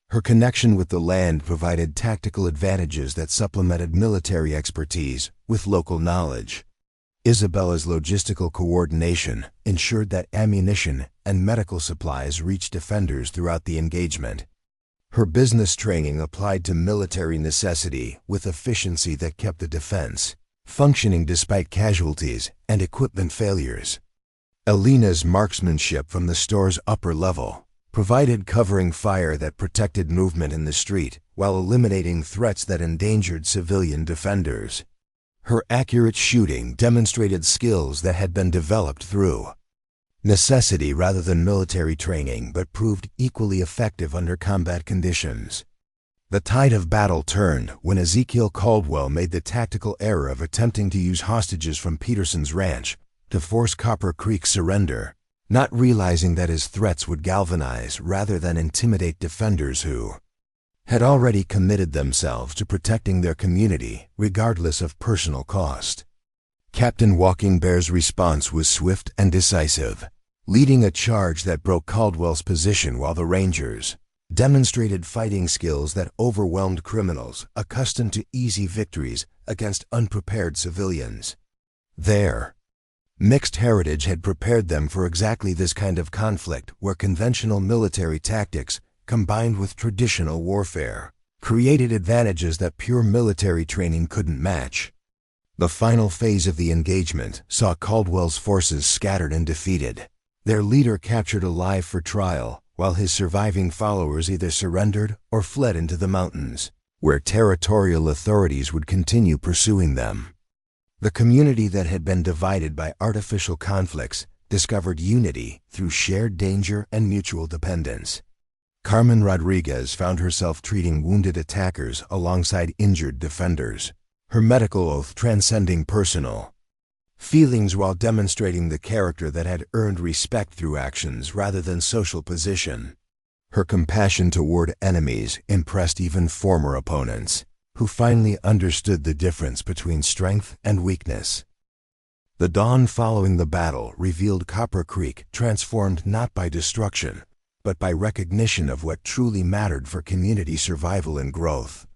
Her connection with the land provided tactical advantages that supplemented military expertise with local knowledge. Isabella's logistical coordination ensured that ammunition and medical supplies reached defenders throughout the engagement. Her business training applied to military necessity with efficiency that kept the defense functioning despite casualties and equipment failures. Elena's marksmanship from the store's upper level provided covering fire that protected movement in the street while eliminating threats that endangered civilian defenders. Her accurate shooting demonstrated skills that had been developed through necessity rather than military training but proved equally effective under combat conditions. The tide of battle turned when Ezekiel Caldwell made the tactical error of attempting to use hostages from Peterson's ranch to force Copper Creek's surrender, not realizing that his threats would galvanize rather than intimidate defenders who had already committed themselves to protecting their community regardless of personal cost. Captain Walking Bear's response was swift and decisive, leading a charge that broke Caldwell's position while the Rangers demonstrated fighting skills that overwhelmed criminals accustomed to easy victories against unprepared civilians. Their mixed heritage had prepared them for exactly this kind of conflict where conventional military tactics combined with traditional warfare created advantages that pure military training couldn't match. The final phase of the engagement saw Caldwell's forces scattered and defeated, their leader captured alive for trial, while his surviving followers either surrendered or fled into the mountains, where territorial authorities would continue pursuing them. The community that had been divided by artificial conflicts discovered unity through shared danger and mutual dependence. Carmen Rodriguez found herself treating wounded attackers alongside injured defenders, her medical oath transcending personal feelings while demonstrating the character that had earned respect through actions rather than social position. Her compassion toward enemies impressed even former opponents, who finally understood the difference between strength and weakness. The dawn following the battle revealed Copper Creek transformed not by destruction, but by recognition of what truly mattered for community survival and growth.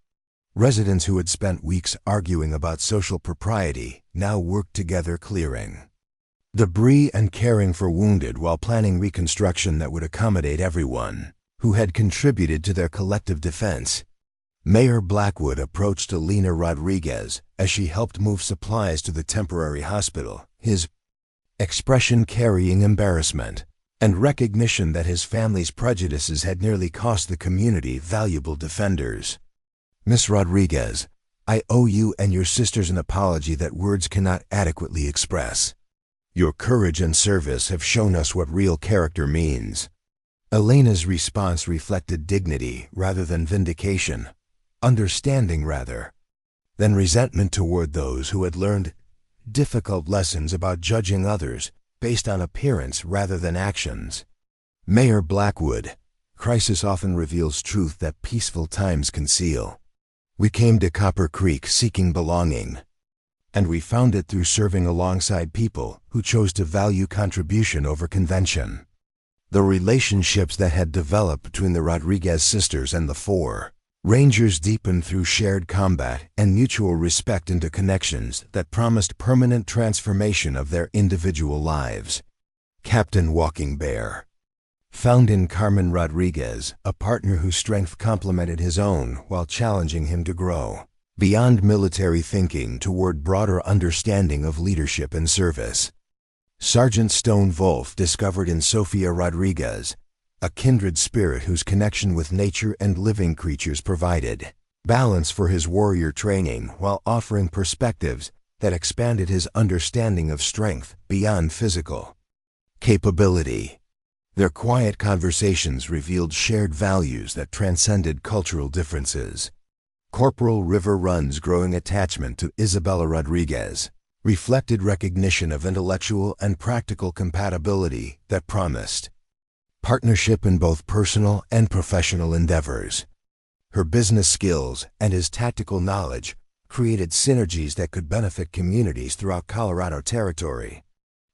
Residents who had spent weeks arguing about social propriety now worked together clearing debris and caring for wounded while planning reconstruction that would accommodate everyone who had contributed to their collective defense. Mayor Blackwood approached Elena Rodriguez as she helped move supplies to the temporary hospital, his expression carrying embarrassment and recognition that his family's prejudices had nearly cost the community valuable defenders. Miss Rodriguez, I owe you and your sisters an apology that words cannot adequately express. Your courage and service have shown us what real character means. Elena's response reflected dignity rather than vindication, understanding rather. then resentment toward those who had learned difficult lessons about judging others based on appearance rather than actions. Mayor Blackwood, crisis often reveals truth that peaceful times conceal. We came to Copper Creek seeking belonging, and we found it through serving alongside people who chose to value contribution over convention. The relationships that had developed between the Rodriguez sisters and the four Rangers deepened through shared combat and mutual respect into connections that promised permanent transformation of their individual lives. Captain Walking Bear found in Carmen Rodriguez a partner whose strength complemented his own while challenging him to grow beyond military thinking toward broader understanding of leadership and service. Sergeant Stone Wolf discovered in Sofia Rodriguez a kindred spirit whose connection with nature and living creatures provided balance for his warrior training while offering perspectives that expanded his understanding of strength beyond physical capability. Their quiet conversations revealed shared values that transcended cultural differences. Corporal River Run's growing attachment to Isabella Rodriguez reflected recognition of intellectual and practical compatibility that promised partnership in both personal and professional endeavors. Her business skills and his tactical knowledge created synergies that could benefit communities throughout Colorado Territory.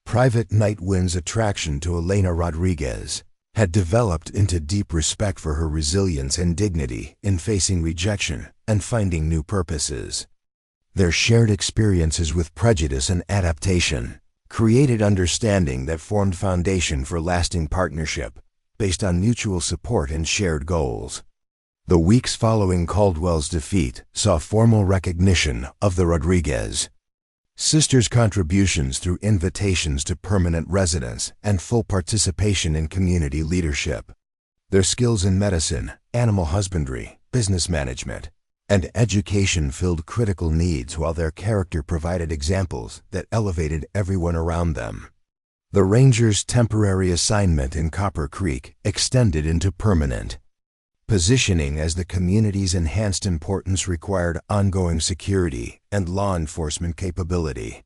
Private Nightwind's attraction to Elena Rodriguez had developed into deep respect for her resilience and dignity in facing rejection and finding new purposes. Their shared experiences with prejudice and adaptation created understanding that formed foundation for lasting partnership based on mutual support and shared goals. The weeks following Caldwell's defeat saw formal recognition of the Rodriguez sisters' contributions through invitations to permanent residence and full participation in community leadership. Their skills in medicine, animal husbandry, business management, and education filled critical needs while their character provided examples that elevated everyone around them. The Rangers' temporary assignment in Copper Creek extended into permanent positioning as the community's enhanced importance required ongoing security and law enforcement capability.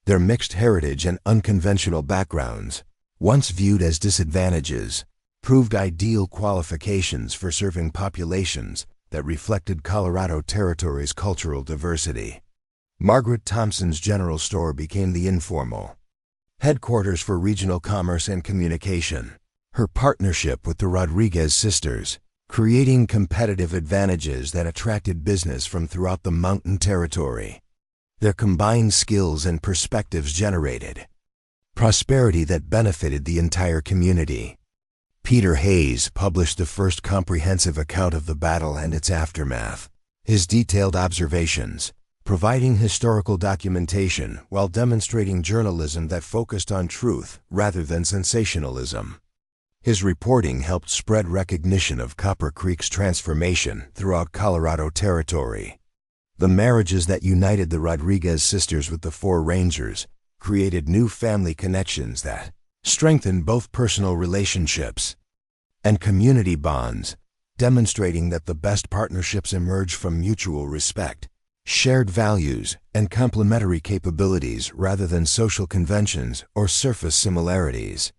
Their mixed heritage and unconventional backgrounds, once viewed as disadvantages, proved ideal qualifications for serving populations that reflected Colorado Territory's cultural diversity. Margaret Thompson's General Store became the informal headquarters for regional commerce and communication. Her partnership with the Rodriguez sisters, creating competitive advantages that attracted business from throughout the Mountain Territory. Their combined skills and perspectives generated prosperity that benefited the entire community. Peter Hayes published the first comprehensive account of the battle and its aftermath. His detailed observations, providing historical documentation while demonstrating journalism that focused on truth rather than sensationalism. His reporting helped spread recognition of Copper Creek's transformation throughout Colorado Territory. The marriages that united the Rodriguez sisters with the four Rangers created new family connections that strengthened both personal relationships and community bonds, demonstrating that the best partnerships emerge from mutual respect, shared values, and complementary capabilities rather than social conventions or surface similarities.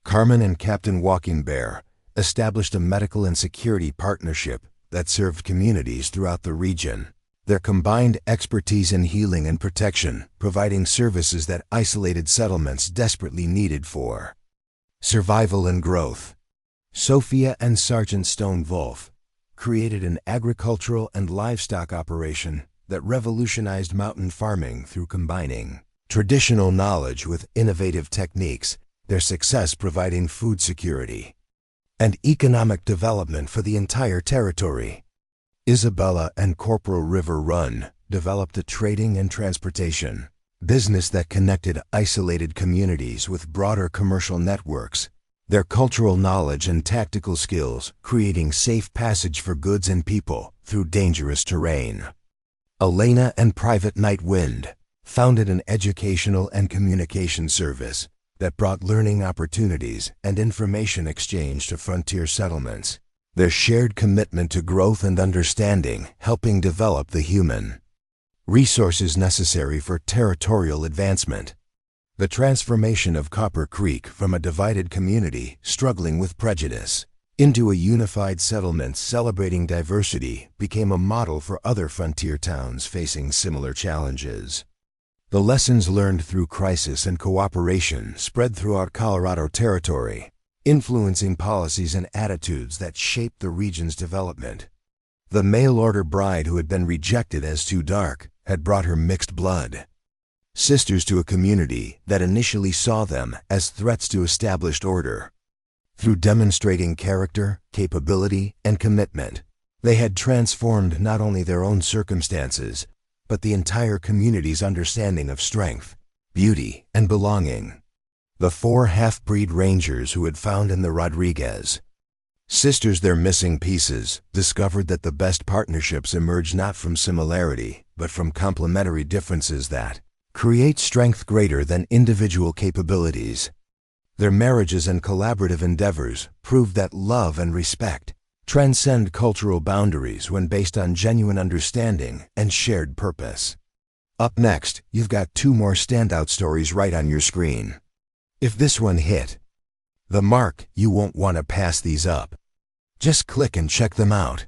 Carmen and Captain Walking Bear established a medical and security partnership that served communities throughout the region. Their combined expertise in healing and protection, providing services that isolated settlements desperately needed for survival and growth. Sophia and Sergeant Stone Wolf created an agricultural and livestock operation that revolutionized mountain farming through combining traditional knowledge with innovative techniques, their success providing food security and economic development for the entire territory. Isabella and Corporal River Run developed a trading and transportation business that connected isolated communities with broader commercial networks, their cultural knowledge and tactical skills creating safe passage for goods and people through dangerous terrain. Elena and Private Nightwind founded an educational and communication service that brought learning opportunities and information exchange to frontier settlements. Their shared commitment to growth and understanding helping develop the human resources necessary for territorial advancement. The transformation of Copper Creek from a divided community struggling with prejudice into a unified settlement celebrating diversity became a model for other frontier towns facing similar challenges. The lessons learned through crisis and cooperation spread throughout Colorado Territory, influencing policies and attitudes that shaped the region's development. The mail-order bride who had been rejected as too dark had brought her mixed blood sisters to a community that initially saw them as threats to established order. Through demonstrating character, capability, and commitment, they had transformed not only their own circumstances, but the entire community's understanding of strength, beauty, and belonging. The 4 half-breed rangers who had found in the Rodriguez sisters their missing pieces discovered that the best partnerships emerge not from similarity, but from complementary differences that create strength greater than individual capabilities. Their marriages and collaborative endeavors prove that love and respect transcend cultural boundaries when based on genuine understanding and shared purpose. Up next, you've got 2 more standout stories right on your screen. If this one hit the mark, you won't want to pass these up. Just click and check them out.